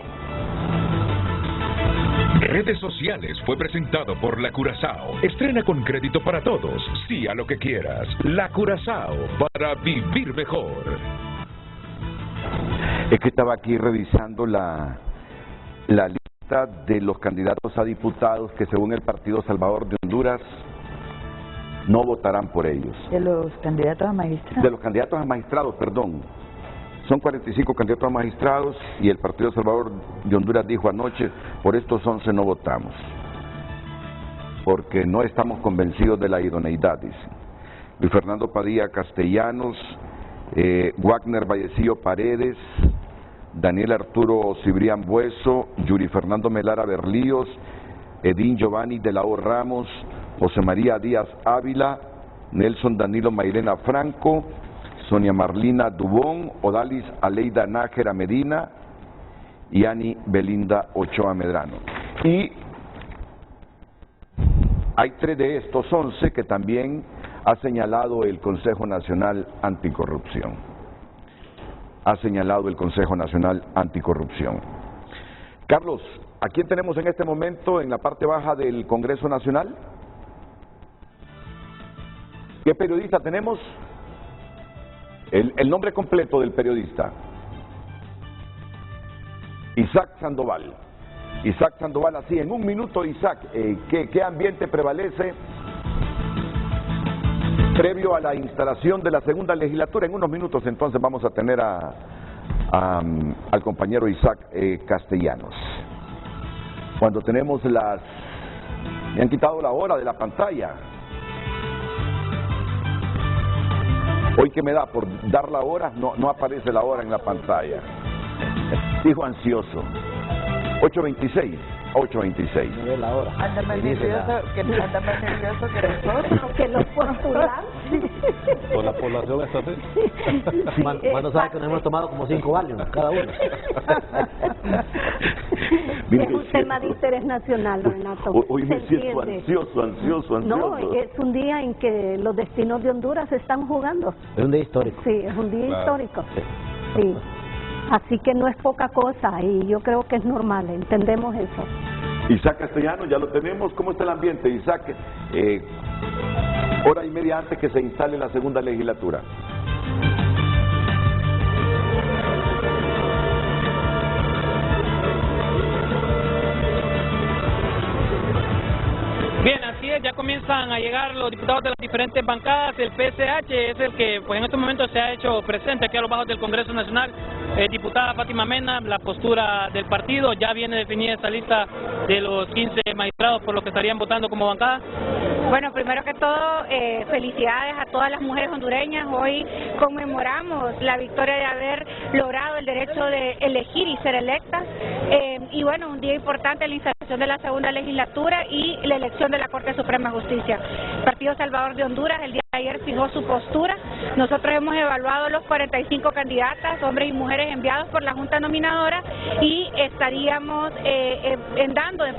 Redes Sociales fue presentado por La Curazao. Estrena con crédito para todos. Sí a lo que quieras. La Curazao, para vivir mejor. Es que estaba aquí revisando la lista de los candidatos a diputados que según el Partido Salvador de Honduras no votarán por ellos. De los candidatos a magistrados. De los candidatos a magistrados, perdón. Son 45 candidatos a magistrados y el Partido Salvador de Honduras dijo anoche, por estos 11 no votamos, porque no estamos convencidos de la idoneidad, dice. Luis Fernando Padilla Castellanos, Wagner Vallecillo Paredes, Daniel Arturo Cibrián Bueso, Yuri Fernando Melara Berlíos, Edín Giovanni de la O Ramos, José María Díaz Ávila, Nelson Danilo Mairena Franco, Sonia Marlina Dubón, Odalis Aleida Nájera Medina y Ani Belinda Ochoa Medrano. Y hay 3 de estos 11 que también ha señalado el Consejo Nacional Anticorrupción. Ha señalado el Consejo Nacional Anticorrupción. Carlos, ¿a quién tenemos en este momento en la parte baja del Congreso Nacional? ¿Qué periodista tenemos? El nombre completo del periodista. Isaac Sandoval. Isaac Sandoval, así en un minuto, Isaac, ¿qué ambiente prevalece previo a la instalación de la segunda legislatura? En unos minutos entonces vamos a tener al compañero Isaac Castellanos. Cuando tenemos me han quitado la hora de la pantalla. Hoy que me da por dar la hora, no aparece la hora en la pantalla. Dijo ansioso. 8:26. 8:26. No ve la hora. Anda más nervioso que nosotros. Que los postulantes. Con la población está así. Cuando sabe que nos hemos tomado como 5 Valium cada uno. Mire, es un tema de interés nacional, Renato. Hoy me ¿Se siento entiende? ansioso. No, es un día en que los destinos de Honduras se están jugando. Es un día histórico. Sí, es un día Claro. histórico. Sí. Así que no es poca cosa y yo creo que es normal, entendemos eso. Isaac Castellano, ya lo tenemos. ¿Cómo está el ambiente, Isaac? Hora y media antes que se instale la segunda legislatura. Bien, así es, ya comienzan a llegar los diputados de las diferentes bancadas. El PSH es el que pues en estos momentos se ha hecho presente aquí a los bajos del Congreso Nacional. Diputada Fátima Mena, la postura del partido, ya viene definida esta lista de los 15 magistrados por los que estarían votando como bancada. Bueno, primero que todo, felicidades a todas las mujeres hondureñas. Hoy conmemoramos la victoria de haber logrado el derecho de elegir y ser electas. Y bueno, un día importante, la instalación de la segunda legislatura y la elección de la Corte Suprema de Justicia. El Partido Salvador de Honduras el día de ayer fijó su postura. Nosotros hemos evaluado los 45 candidatas, hombres y mujeres enviados por la Junta Nominadora, y estaríamos dando de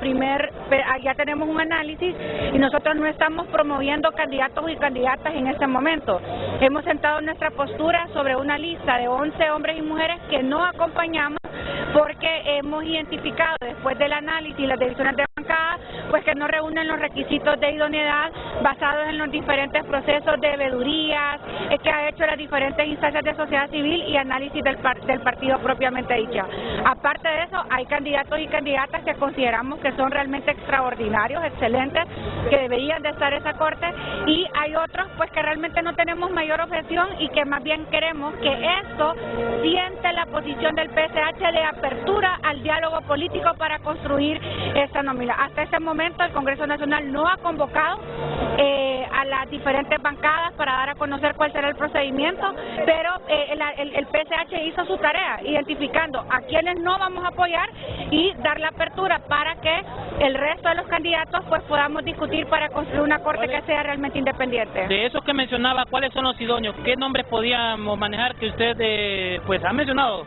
ya tenemos un análisis y nosotros no estamos promoviendo candidatos y candidatas en este momento. Hemos sentado nuestra postura sobre una lista de 11 hombres y mujeres que no acompañamos porque hemos identificado después del análisis y las decisiones de bancada pues que no reúnen los requisitos de idoneidad basados en los diferentes procesos de veedurías que ha hecho las diferentes instancias de sociedad civil y análisis del partido propiamente dicha. Aparte de eso, hay candidatos y candidatas que consideramos que son realmente extraordinarios, excelentes, que deberían de estar en esa corte, y hay otros pues que realmente no tenemos mayor objeción y que más bien queremos que esto siente la posición del PSH de apertura al diálogo político para construir esta nómina. Hasta este momento el Congreso Nacional no ha convocado a las diferentes bancadas para dar a conocer cuál será el procedimiento, pero el PSH hizo su tarea identificando a quienes no vamos a apoyar y dar la apertura para que el resto de los candidatos pues podamos discutir para construir una corte que sea realmente independiente. De esos que mencionaba, ¿cuáles son los idóneos? ¿Qué nombres podíamos manejar que usted pues ha mencionado?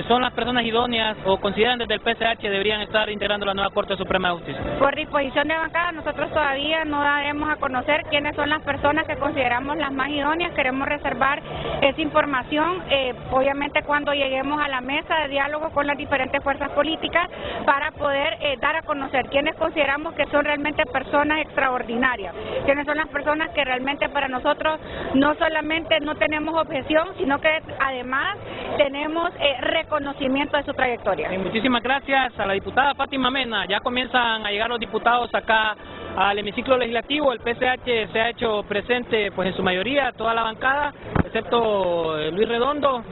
¿Son las personas idóneas o consideran desde el PSH deberían estar integrando la nueva Corte Suprema de Justicia? Por disposición de bancada, nosotros todavía no daremos a conocer quiénes son las personas que consideramos las más idóneas. Queremos reservar esa información, obviamente cuando lleguemos a la mesa de diálogo con las diferentes fuerzas políticas, para poder dar a conocer quiénes consideramos que son realmente personas extraordinarias, quiénes son las personas que realmente para nosotros no solamente no tenemos objeción, sino que además tenemos reconocimiento de su trayectoria. Muchísimas gracias a la diputada Fátima Mena. Ya comienzan a llegar los diputados acá al hemiciclo legislativo. El PSH se ha hecho presente pues en su mayoría, toda la bancada, excepto Luis Redondo.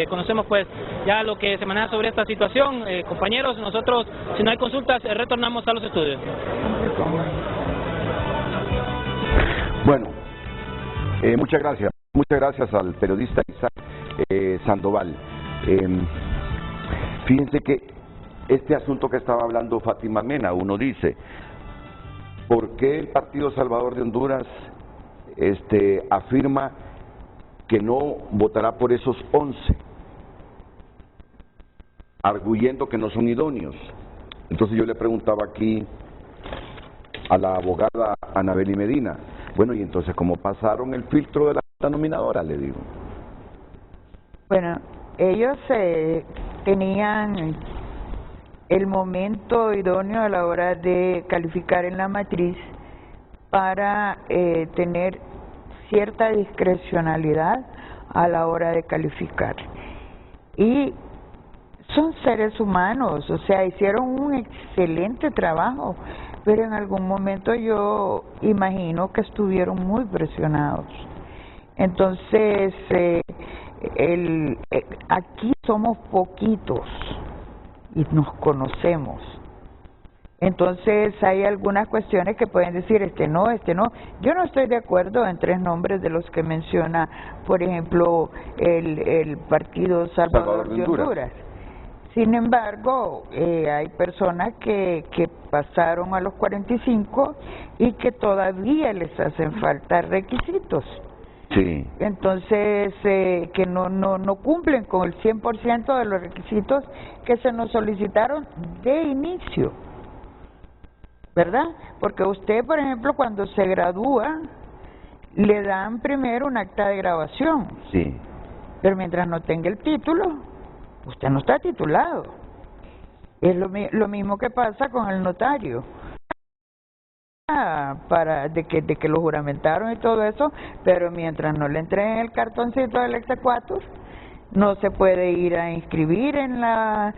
Conocemos pues ya lo que se maneja sobre esta situación. Compañeros, nosotros si no hay consultas retornamos a los estudios. Bueno, muchas gracias al periodista Isaac Sandoval. Fíjense que este asunto que estaba hablando Fátima Mena, uno dice, ¿por qué el Partido Salvador de Honduras afirma que no votará por esos 11, arguyendo que no son idóneos? Entonces yo le preguntaba aquí a la abogada Anabeli Medina, bueno, y entonces ¿cómo pasaron el filtro de la Junta Nominadora? Le digo. Bueno, ellos tenían el momento idóneo a la hora de calificar en la matriz para tener cierta discrecionalidad a la hora de calificar. Y son seres humanos, o sea, hicieron un excelente trabajo, pero en algún momento yo imagino que estuvieron muy presionados. Entonces, aquí somos poquitos y nos conocemos. Entonces hay algunas cuestiones que pueden decir este no. Yo no estoy de acuerdo en 3 nombres de los que menciona, por ejemplo, el Partido Salvador de Honduras. Sin embargo, hay personas que pasaron a los 45 y que todavía les hacen falta requisitos. Sí. Entonces, que no cumplen con el 100% de los requisitos que se nos solicitaron de inicio, ¿verdad? Porque usted, por ejemplo, cuando se gradúa, le dan primero un acta de graduación. Sí. Pero mientras no tenga el título, usted no está titulado. Es lo mismo que pasa con el notario. De que lo juramentaron y todo eso, pero mientras no le entreguen el cartoncito del exequatur, no se puede ir a inscribir en la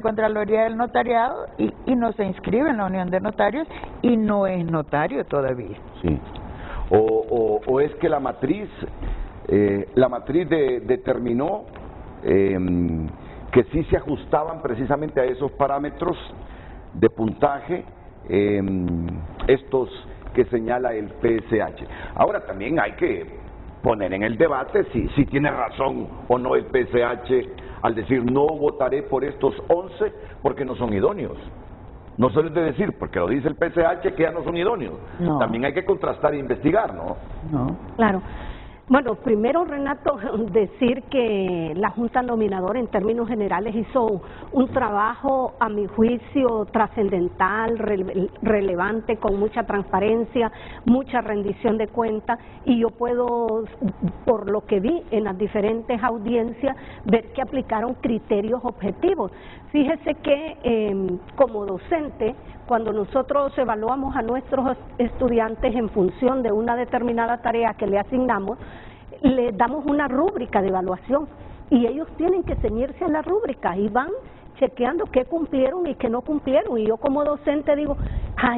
Contraloría del Notariado y no se inscribe en la Unión de Notarios y no es notario todavía. Sí. O es que la matriz determinó que sí se ajustaban precisamente a esos parámetros de puntaje, estos que señala el PSH. Ahora también hay que poner en el debate si tiene razón o no el PSH al decir no votaré por estos 11 porque no son idóneos. No solo es de decir, porque lo dice el PSH, que ya no son idóneos. No. También hay que contrastar e investigar, ¿no? No. Claro. Bueno, primero, Renato, decir que la Junta Nominadora en términos generales hizo un trabajo, a mi juicio, trascendental, relevante, con mucha transparencia, mucha rendición de cuentas, y yo puedo, por lo que vi en las diferentes audiencias, ver que aplicaron criterios objetivos. Fíjese que como docente, cuando nosotros evaluamos a nuestros estudiantes en función de una determinada tarea que le asignamos, le damos una rúbrica de evaluación y ellos tienen que ceñirse a la rúbrica y van chequeando qué cumplieron y qué no cumplieron, y yo como docente digo,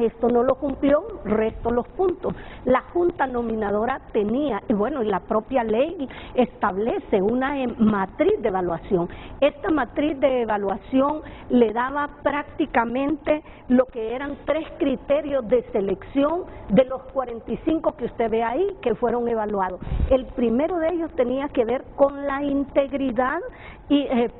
esto no lo cumplió, resto los puntos. La Junta Nominadora tenía, y bueno, la propia ley establece una matriz de evaluación. Esta matriz de evaluación le daba prácticamente lo que eran 3 criterios de selección de los 45 que usted ve ahí, que fueron evaluados. El primero de ellos tenía que ver con la integridad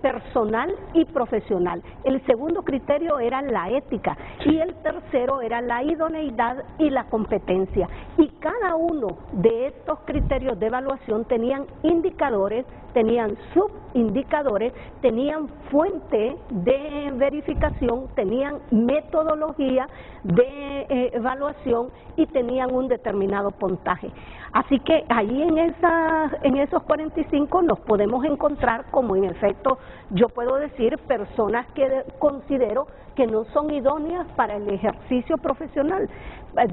personal y profesional. El segundo criterio era la ética y el tercero era la idoneidad y la competencia. Y cada uno de estos criterios de evaluación tenían indicadores, tenían subindicadores, tenían fuente de verificación, tenían metodología de evaluación y tenían un determinado puntaje. Así que ahí en esos 45 nos podemos encontrar, como en efecto yo puedo decir, personas que considero que no son idóneas para el ejercicio profesional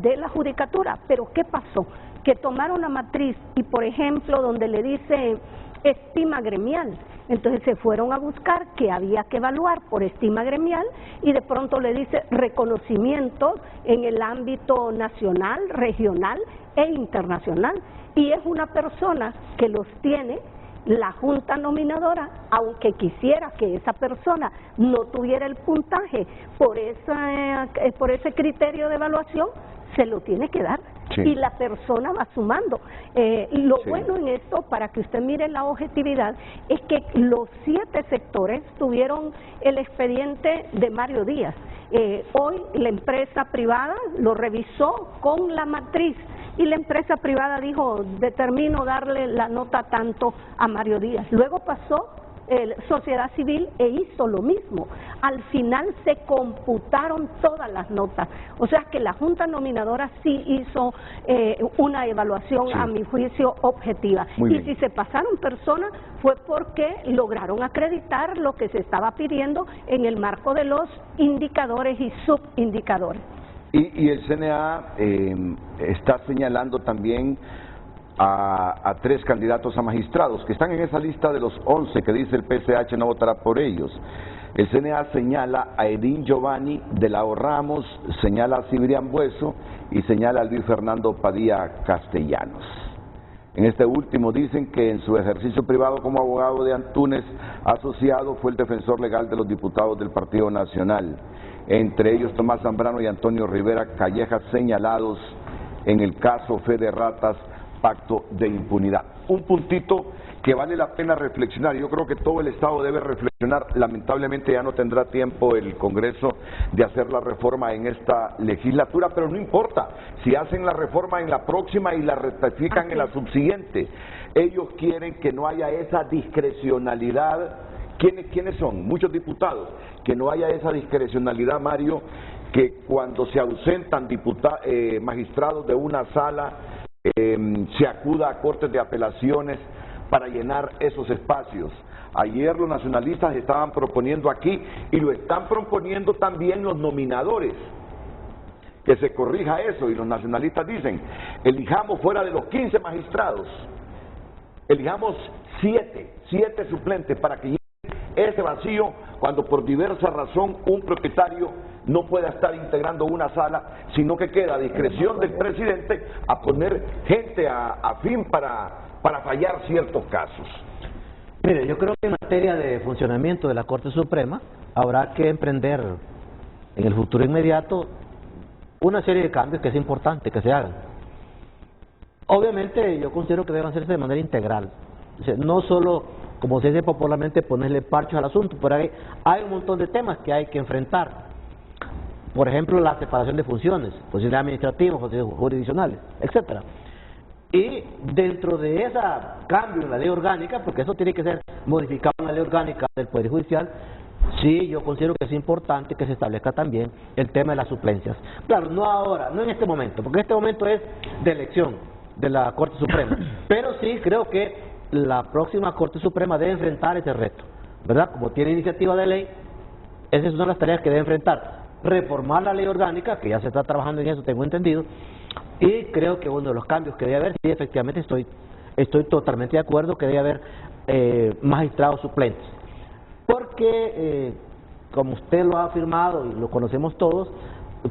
de la judicatura. Pero ¿qué pasó? Que tomaron la matriz y, por ejemplo, donde le dice estima gremial, entonces se fueron a buscar que había que evaluar por estima gremial y de pronto le dice reconocimientos en el ámbito nacional, regional e internacional, y es una persona que los tiene la Junta Nominadora, aunque quisiera que esa persona no tuviera el puntaje por ese criterio de evaluación, se lo tiene que dar. Sí. Y la persona va sumando. Bueno en esto, para que usted mire la objetividad, es que los 7 sectores tuvieron el expediente de Mario Díaz. Hoy la empresa privada lo revisó con la matriz y la empresa privada dijo, determino darle la nota tanto a Mario Díaz. Luego pasó sociedad civil e hizo lo mismo. Al final se computaron todas las notas. O sea que la Junta Nominadora sí hizo una evaluación, a mi juicio, objetiva. Y si se pasaron personas fue porque lograron acreditar lo que se estaba pidiendo en el marco de los indicadores y subindicadores. Y el CNA está señalando también a 3 candidatos a magistrados que están en esa lista de los 11 que dice el PSH no votará por ellos. El CNA señala a Edín Giovanni de Lao Ramos, señala a Cibrián Bueso y señala a Luis Fernando Padilla Castellanos. En este último dicen que en su ejercicio privado como abogado de Antúnez Asociado fue el defensor legal de los diputados del Partido Nacional, entre ellos Tomás Zambrano y Antonio Rivera Callejas, señalados en el caso Fe de Ratas, Pacto de Impunidad. Un puntito que vale la pena reflexionar. Yo creo que todo el Estado debe reflexionar. Lamentablemente ya no tendrá tiempo el Congreso de hacer la reforma en esta legislatura, pero no importa. Si hacen la reforma en la próxima y la rectifican en la subsiguiente, ellos quieren que no haya esa discrecionalidad. ¿Quiénes son? Muchos diputados. Que no haya esa discrecionalidad, Mario, que cuando se ausentan magistrados de una sala, se acuda a cortes de apelaciones para llenar esos espacios. Ayer los nacionalistas estaban proponiendo aquí, y lo están proponiendo también los nominadores, que se corrija eso, y los nacionalistas dicen, elijamos fuera de los 15 magistrados, elijamos 7 suplentes para que llenen ese vacío cuando por diversa razón un propietario no pueda estar integrando una sala, sino que queda a discreción del presidente a poner gente afín para fallar ciertos casos. Mire, yo creo que en materia de funcionamiento de la Corte Suprema habrá que emprender en el futuro inmediato una serie de cambios que es importante que se hagan. Obviamente yo considero que deben hacerse de manera integral, o sea, no solo, como se dice popularmente, ponerle parchos al asunto. Por ahí hay un montón de temas que hay que enfrentar. Por ejemplo, la separación de funciones, funciones administrativas, funciones jurisdiccionales, etcétera. Y dentro de ese cambio en la ley orgánica, porque eso tiene que ser modificado en la ley orgánica del Poder Judicial, sí, yo considero que es importante que se establezca también el tema de las suplencias. Claro, no ahora, no en este momento, porque en este momento es de elección de la Corte Suprema, pero sí creo que la próxima Corte Suprema debe enfrentar ese reto, ¿verdad? Como tiene iniciativa de ley, esa es una de las tareas que debe enfrentar. Reformar la ley orgánica, que ya se está trabajando en eso, tengo entendido, y creo que uno de los cambios que debe haber, sí, efectivamente estoy totalmente de acuerdo que debe haber magistrados suplentes, porque como usted lo ha afirmado y lo conocemos todos,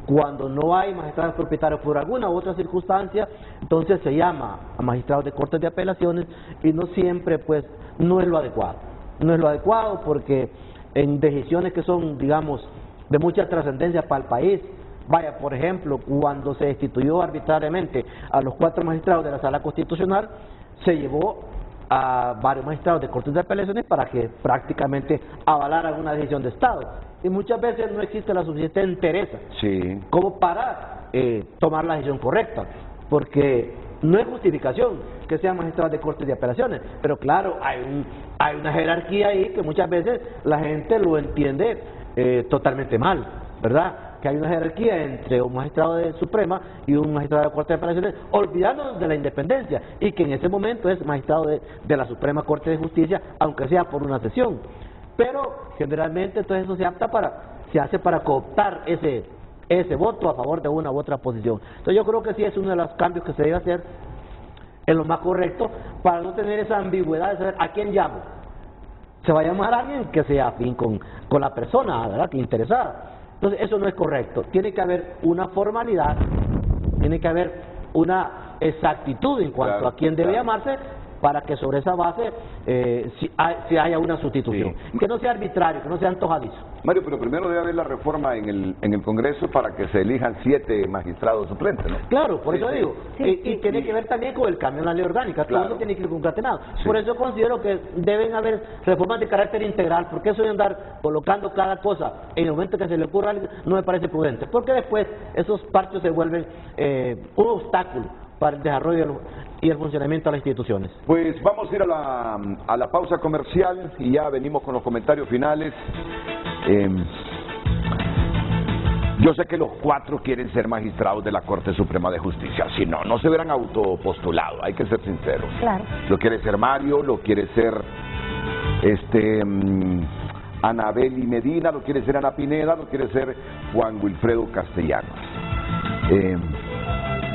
cuando no hay magistrados propietarios por alguna u otra circunstancia, entonces se llama a magistrados de cortes de apelaciones, y no siempre, pues, no es lo adecuado, porque en decisiones que son, digamos, de mucha trascendencia para el país, vaya, por ejemplo, cuando se destituyó arbitrariamente a los 4 magistrados de la Sala Constitucional, se llevó a varios magistrados de cortes de apelaciones para que prácticamente avalaran una decisión de Estado, y muchas veces no existe la suficiente entereza como para tomar la decisión correcta, porque no es justificación que sean magistrados de cortes de apelaciones, pero claro, hay una jerarquía ahí que muchas veces la gente lo entiende totalmente mal, ¿verdad? Que hay una jerarquía entre un magistrado de Suprema y un magistrado de la Corte de Apelaciones, olvidándonos de la independencia, y que en ese momento es magistrado de la Suprema Corte de Justicia, aunque sea por una sesión. Pero generalmente entonces eso se hace para cooptar ese voto a favor de una u otra posición. Entonces yo creo que sí es uno de los cambios que se debe hacer en lo más correcto, para no tener esa ambigüedad de saber a quién llamo. Se va a llamar a alguien que sea afín con la persona, ¿verdad?, que interesada. Entonces eso no es correcto. Tiene que haber una formalidad, tiene que haber una exactitud en cuanto a quién debe llamarse, para que sobre esa base si haya una sustitución. Que no sea arbitrario, que no sea antojadizo. Mario, pero primero debe haber la reforma en el Congreso para que se elijan 7 magistrados suplentes, ¿no? Claro, por eso digo. Y tiene que ver también con el cambio en la ley orgánica, todo eso tiene que ir concatenado. Por eso considero que deben haber reformas de carácter integral, porque eso de andar colocando cada cosa en el momento que se le ocurra no me parece prudente, porque después esos parchos se vuelven un obstáculo para el desarrollo y el funcionamiento de las instituciones. Pues vamos a ir a la pausa comercial y ya venimos con los comentarios finales. Yo sé que los 4 quieren ser magistrados de la Corte Suprema de Justicia, si no, no se hubieran autopostulado, hay que ser sinceros. Claro. Lo quiere ser Mario, lo quiere ser Anabeli Medina, lo quiere ser Ana Pineda, lo quiere ser Juan Wilfredo Castellanos.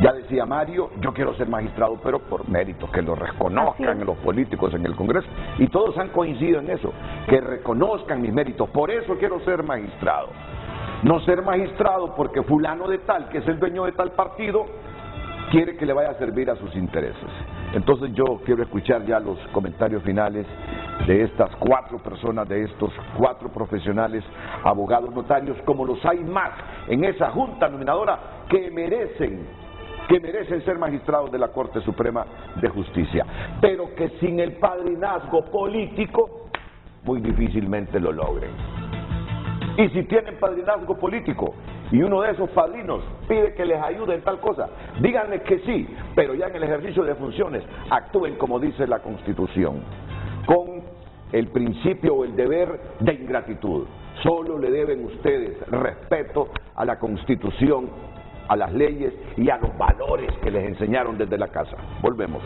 Ya decía Mario, yo quiero ser magistrado, pero por méritos, que lo reconozcan los políticos en el Congreso. Y todos han coincidido en eso, que reconozcan mis méritos. Por eso quiero ser magistrado. No ser magistrado porque fulano de tal, que es el dueño de tal partido, quiere que le vaya a servir a sus intereses. Entonces yo quiero escuchar ya los comentarios finales de estas 4 personas, de estos 4 profesionales, abogados, notarios, como los hay más en esa junta nominadora, que merecen que merecen ser magistrados de la Corte Suprema de Justicia, pero que sin el padrinazgo político muy difícilmente lo logren. Y si tienen padrinazgo político y uno de esos padrinos pide que les ayude en tal cosa, díganle que sí, pero ya en el ejercicio de funciones actúen como dice la Constitución, con el principio o el deber de ingratitud. Solo le deben ustedes respeto a la Constitución, a las leyes y a los valores que les enseñaron desde la casa. Volvemos.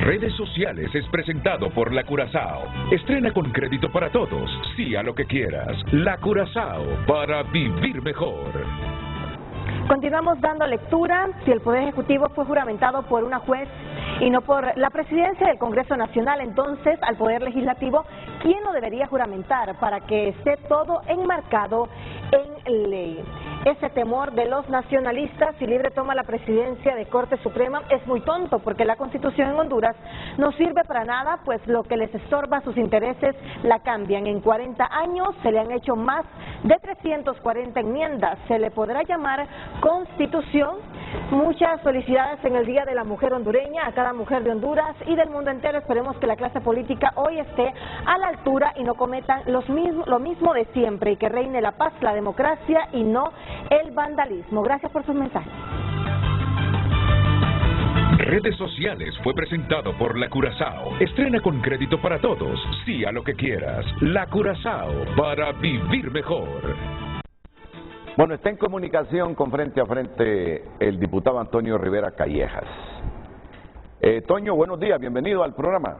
Redes Sociales es presentado por La Curazao. Estrena con crédito para todos. Sí a lo que quieras. La Curazao, para vivir mejor. Continuamos dando lectura. Si el Poder Ejecutivo fue juramentado por una juez y no por la Presidencia del Congreso Nacional, entonces al Poder Legislativo, ¿quién lo debería juramentar para que esté todo enmarcado en ley? Ese temor de los nacionalistas, si Libre toma la presidencia de Corte Suprema, es muy tonto, porque la Constitución en Honduras no sirve para nada, pues lo que les estorba sus intereses la cambian. En 40 años se le han hecho más de 340 enmiendas. ¿Se le podrá llamar Constitución? Muchas felicidades en el Día de la Mujer Hondureña a cada mujer de Honduras y del mundo entero. Esperemos que la clase política hoy esté a la altura y no cometan lo mismo de siempre, y que reine la paz, la democracia y no el vandalismo. Gracias por sus mensajes. Redes Sociales fue presentado por La Curazao. Estrena con crédito para todos. Sí a lo que quieras. La Curazao, para vivir mejor. Bueno, está en comunicación con Frente a Frente el diputado Antonio Rivera Callejas. Toño, buenos días, bienvenido al programa.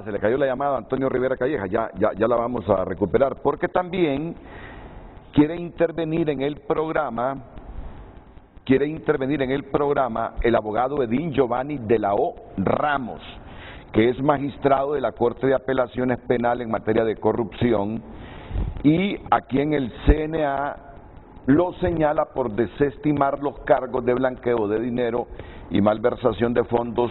Se le cayó la llamada a Antonio Rivera Callejas, ya la vamos a recuperar, porque también quiere intervenir en el programa el abogado Edín Giovanni de la O. Ramos, que es magistrado de la Corte de Apelaciones Penal en materia de corrupción, y a quien el CNA lo señala por desestimar los cargos de blanqueo de dinero y malversación de fondos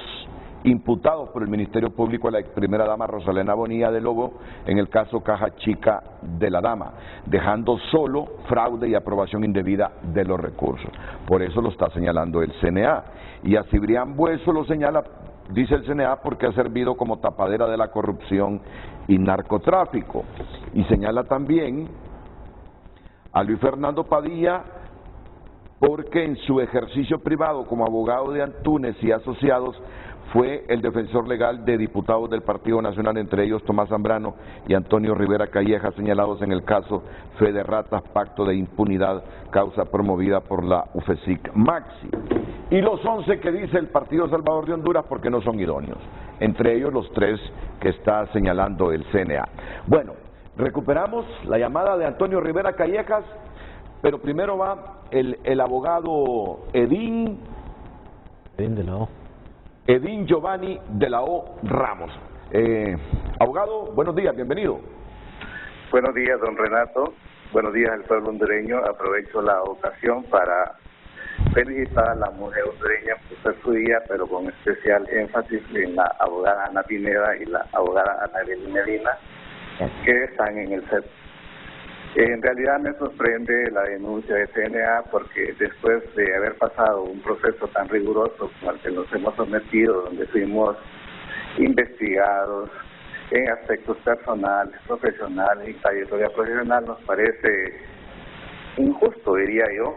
imputados por el Ministerio Público a la ex primera dama Rosalena Bonilla de Lobo en el caso Caja Chica de la Dama, dejando solo fraude y aprobación indebida de los recursos. Por eso lo está señalando el CNA. Y a Cibrián Bueso lo señala, dice el CNA, porque ha servido como tapadera de la corrupción y narcotráfico. Y señala también a Luis Fernando Padilla porque en su ejercicio privado como abogado de Antúnez y asociados fue el defensor legal de diputados del Partido Nacional, entre ellos Tomás Zambrano y Antonio Rivera Callejas, señalados en el caso Fe de Ratas, Pacto de Impunidad, causa promovida por la UFESIC Maxi. Y los 11 que dice el Partido Salvador de Honduras porque no son idóneos, entre ellos los 3 que está señalando el CNA. Bueno, recuperamos la llamada de Antonio Rivera Callejas, pero primero va el abogado Edín de la O. Edín Giovanni de la O. Ramos. Abogado, buenos días, bienvenido. Buenos días, don Renato. Buenos días al pueblo hondureño. Aprovecho la ocasión para felicitar a la mujer hondureña por ser su día, pero con especial énfasis en la abogada Ana Pineda y la abogada Ana Evelyn Medina, que están en el set. En realidad me sorprende la denuncia de CNA porque después de haber pasado un proceso tan riguroso como el que nos hemos sometido, donde fuimos investigados en aspectos personales, profesionales y trayectoria profesional, nos parece injusto, diría yo,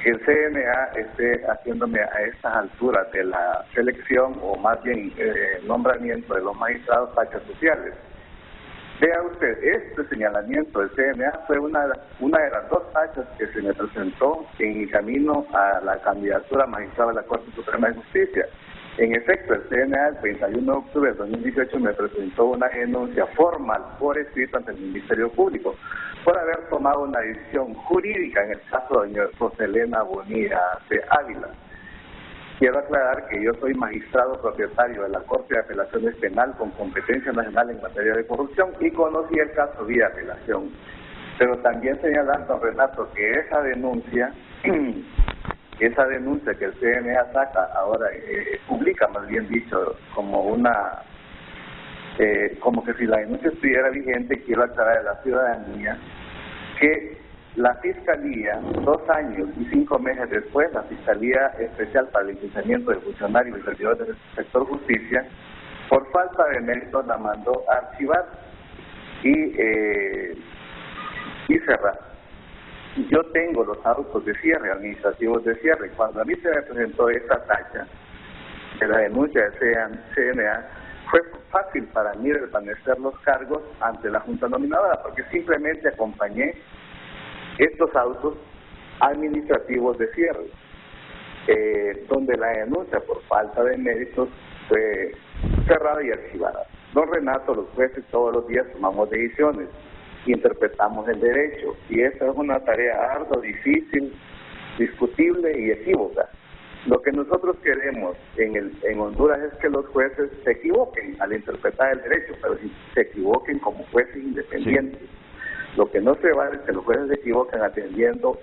que el CNA esté haciéndome a estas alturas de la selección o más bien nombramiento de los magistrados fachas sociales. Vea usted, este señalamiento del CNA fue una de las 2 fachas que se me presentó en mi camino a la candidatura a magistrado de la Corte Suprema de Justicia. En efecto, el CNA el 31 de octubre de 2018 me presentó una denuncia formal por escrito ante el Ministerio Público por haber tomado una decisión jurídica en el caso de doña Rosalena Bonilla de Ávila. Quiero aclarar que yo soy magistrado propietario de la Corte de Apelaciones Penal con competencia nacional en materia de corrupción y conocí el caso vía apelación. Pero también señalando, Renato, que esa denuncia esa denuncia que el CNA saca ahora, publica más bien dicho, como una, como que si la denuncia estuviera vigente, quiero aclarar a la ciudadanía que la Fiscalía, 2 años y 5 meses después, la Fiscalía Especial para el Licenciamiento de Funcionarios y Servidores del Sector Justicia, por falta de méritos la mandó a archivar y cerrar. Yo tengo los autos de cierre, administrativos de cierre. Cuando a mí se me presentó esta tacha de la denuncia de CNA, fue fácil para mí desvanecer los cargos ante la Junta Nominadora, porque simplemente acompañé estos autos administrativos de cierre, donde la denuncia por falta de méritos fue cerrada y archivada. Don Renato, los jueces todos los días tomamos decisiones, interpretamos el derecho, y esta es una tarea ardua, difícil, discutible y equívoca. Lo que nosotros queremos en Honduras es que los jueces se equivoquen al interpretar el derecho, pero si se equivoquen como jueces independientes. Sí. Lo que no se vale es que los jueces se equivoquen atendiendo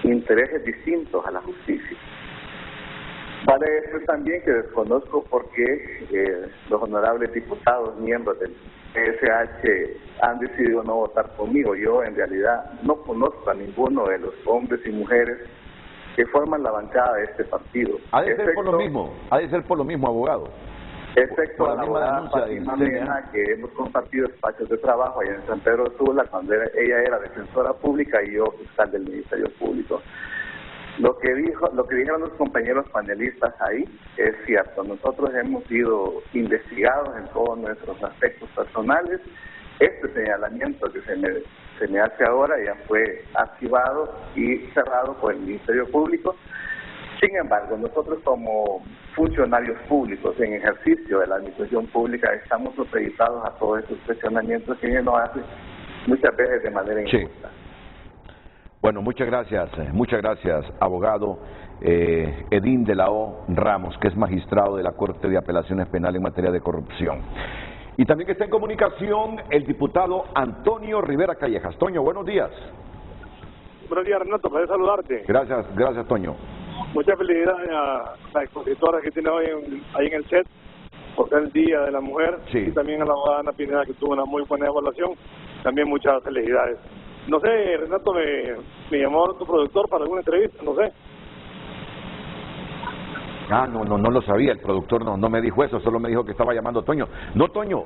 intereses distintos a la justicia. Vale decir también que desconozco por qué los honorables diputados, miembros del PSH, han decidido no votar conmigo. Yo en realidad no conozco a ninguno de los hombres y mujeres que forman la bancada de este partido. Ha de ser por lo mismo, abogado. Excepto a la abogada Fátima Mena, que hemos compartido espacios de trabajo allá en San Pedro Sula, cuando ella era defensora pública y yo fiscal del Ministerio Público. Lo que dijeron los compañeros panelistas ahí es cierto. Nosotros hemos sido investigados en todos nuestros aspectos personales. Este señalamiento que se me hace ahora ya fue archivado y cerrado por el Ministerio Público. Sin embargo, nosotros como funcionarios públicos en ejercicio de la administración pública estamos supeditados a todos estos cuestionamientos que nos hacen muchas veces de manera injusta. Bueno, muchas gracias, abogado Edín de la O. Ramos, que es magistrado de la Corte de Apelaciones Penales en materia de corrupción. Y también que está en comunicación el diputado Antonio Rivera Callejas. Toño, buenos días. Buenos días, Renato, placer saludarte. Gracias, Toño. Muchas felicidades a la expositora que tiene hoy ahí en el set, por ser el Día de la Mujer, sí. Y también a la abogada Ana Pineda, que tuvo una muy buena evaluación. También muchas felicidades. No sé, Renato, me llamó tu productor para alguna entrevista, no sé. No lo sabía, el productor no me dijo eso, solo me dijo que estaba llamando a Toño. No, Toño,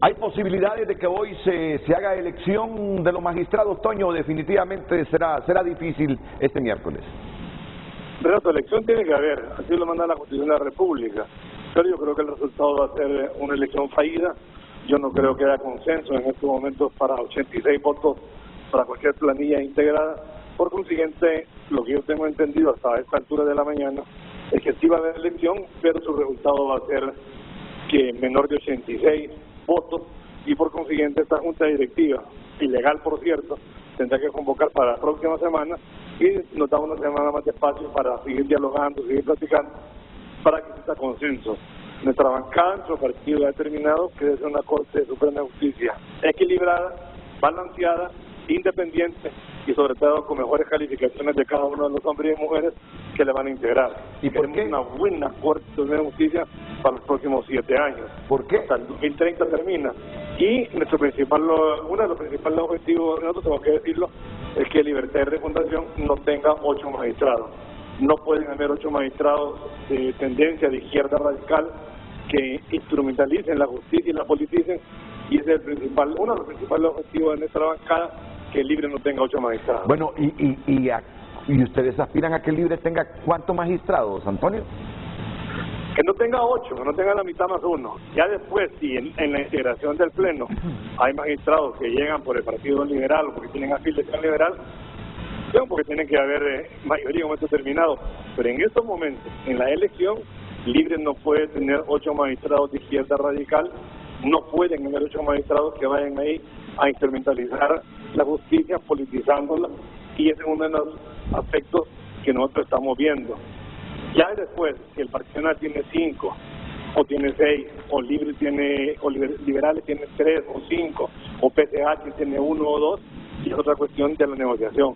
¿hay posibilidades de que hoy se haga elección de los magistrados, Toño? Definitivamente será difícil este miércoles. Renato, elección tiene que haber, así lo manda la Constitución de la República, pero yo creo que el resultado va a ser una elección fallida. Yo no creo que haya consenso en estos momentos para 86 votos para cualquier planilla integrada. Por consiguiente, lo que yo tengo entendido hasta esta altura de la mañana es que sí va a haber elección, pero su resultado va a ser que menor de 86 votos, y por consiguiente esta junta directiva, ilegal por cierto, tendrá que convocar para la próxima semana y nos da una semana más de espacio para seguir dialogando, seguir platicando, para que exista consenso. Nuestra bancada, nuestro partido ha determinado que es una Corte Suprema de Justicia equilibrada, balanceada, independiente y sobre todo con mejores calificaciones de cada uno de los hombres y mujeres que le van a integrar. ¿Y por qué? Una buena Corte Suprema de Justicia para los próximos 7 años. ¿Por qué? Hasta el 2030 termina. Y uno de los principales objetivos, nosotros tengo que decirlo, es que Libertad de Refundación no tenga 8 magistrados. No pueden haber 8 magistrados de tendencia de izquierda radical que instrumentalicen la justicia y la politicen, y ese es uno de los principales objetivos de nuestra bancada, que el Libre no tenga 8 magistrados. Bueno, y ustedes aspiran a que el Libre tenga ¿cuántos magistrados, Antonio? Que no tenga 8, que no tenga la mitad más 1. Ya después, si en la integración del Pleno hay magistrados que llegan por el Partido Liberal o porque tienen afiliación liberal, porque tienen que haber mayoría en un momento determinado. Pero en estos momentos, en la elección, Libre no puede tener 8 magistrados de izquierda radical, no pueden haber 8 magistrados que vayan ahí a instrumentalizar la justicia, politizándola, y ese es uno de los aspectos que nosotros estamos viendo. Ya después, si el Partido Nacional tiene 5, o tiene 6, o Libre tiene, o Liberales tienen 3 o 5, o PSH tiene 1 o 2, y es otra cuestión de la negociación.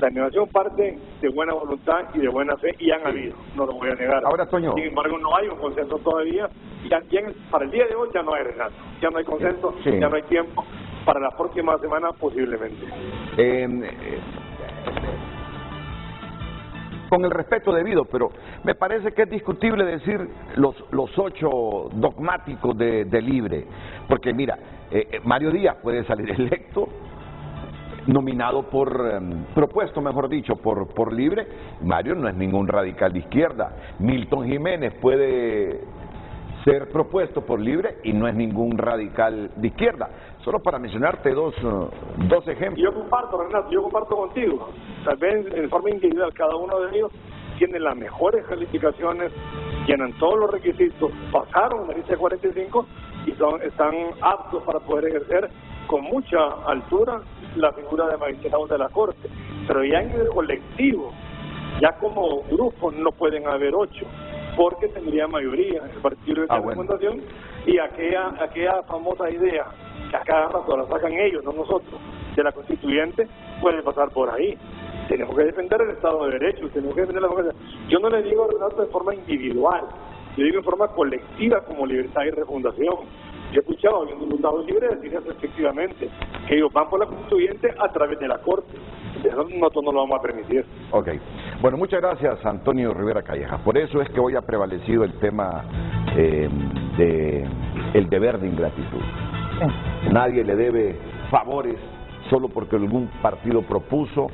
La inmigración parte de buena voluntad y de buena fe, y han habido, no lo voy a negar. Ahora, Toño. Sin embargo, no hay un consenso todavía, y para el día de hoy ya no hay, Renato, ya no hay consenso, sí. Ya no hay tiempo, para la próxima semana posiblemente. Con el respeto debido, pero me parece que es discutible decir los 8 dogmáticos de Libre, porque mira, Mario Díaz puede salir electo, nominado propuesto mejor dicho, por Libre. Mario no es ningún radical de izquierda. Milton Jiménez puede ser propuesto por Libre y no es ningún radical de izquierda. Solo para mencionarte dos ejemplos. Yo comparto, Renato, yo comparto contigo. Tal vez en forma individual cada uno de ellos tiene las mejores calificaciones, llenan todos los requisitos, pasaron la lista de 45 y están aptos para poder ejercer con mucha altura la figura de magistrados de la Corte. Pero ya en el colectivo, ya como grupo, no pueden haber 8, porque tendría mayoría el partido de la fundación, y aquella famosa idea que a cada rato la sacan ellos, no nosotros, de la constituyente, puede pasar por ahí. Tenemos que defender el Estado de Derecho, tenemos que defender la democracia. Yo no le digo, Renato, de forma individual, yo digo en forma colectiva, como Libertad y Refundación. Yo he escuchado a un diputado libre decir eso efectivamente, que ellos van por la constituyente a través de la Corte. Eso nosotros no lo vamos a permitir. Ok. Bueno, muchas gracias, Antonio Rivera Calleja. Por eso es que hoy ha prevalecido el tema de el deber de ingratitud. Nadie le debe favores solo porque algún partido propuso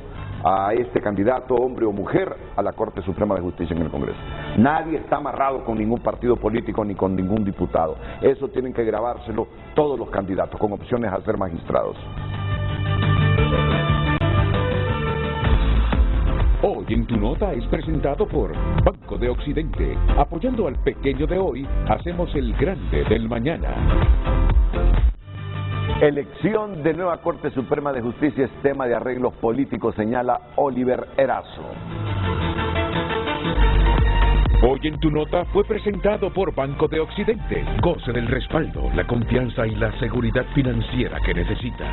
a este candidato, hombre o mujer, a la Corte Suprema de Justicia en el Congreso. Nadie está amarrado con ningún partido político ni con ningún diputado. Eso tienen que grabárselo todos los candidatos, con opciones a ser magistrados. Hoy en Tu Nota es presentado por Banco de Occidente. Apoyando al pequeño de hoy, hacemos el grande del mañana. Elección de nueva Corte Suprema de Justicia es tema de arreglos políticos, señala Oliver Erazo. Hoy en Tu Nota fue presentado por Banco de Occidente. Goce del respaldo, la confianza y la seguridad financiera que necesita.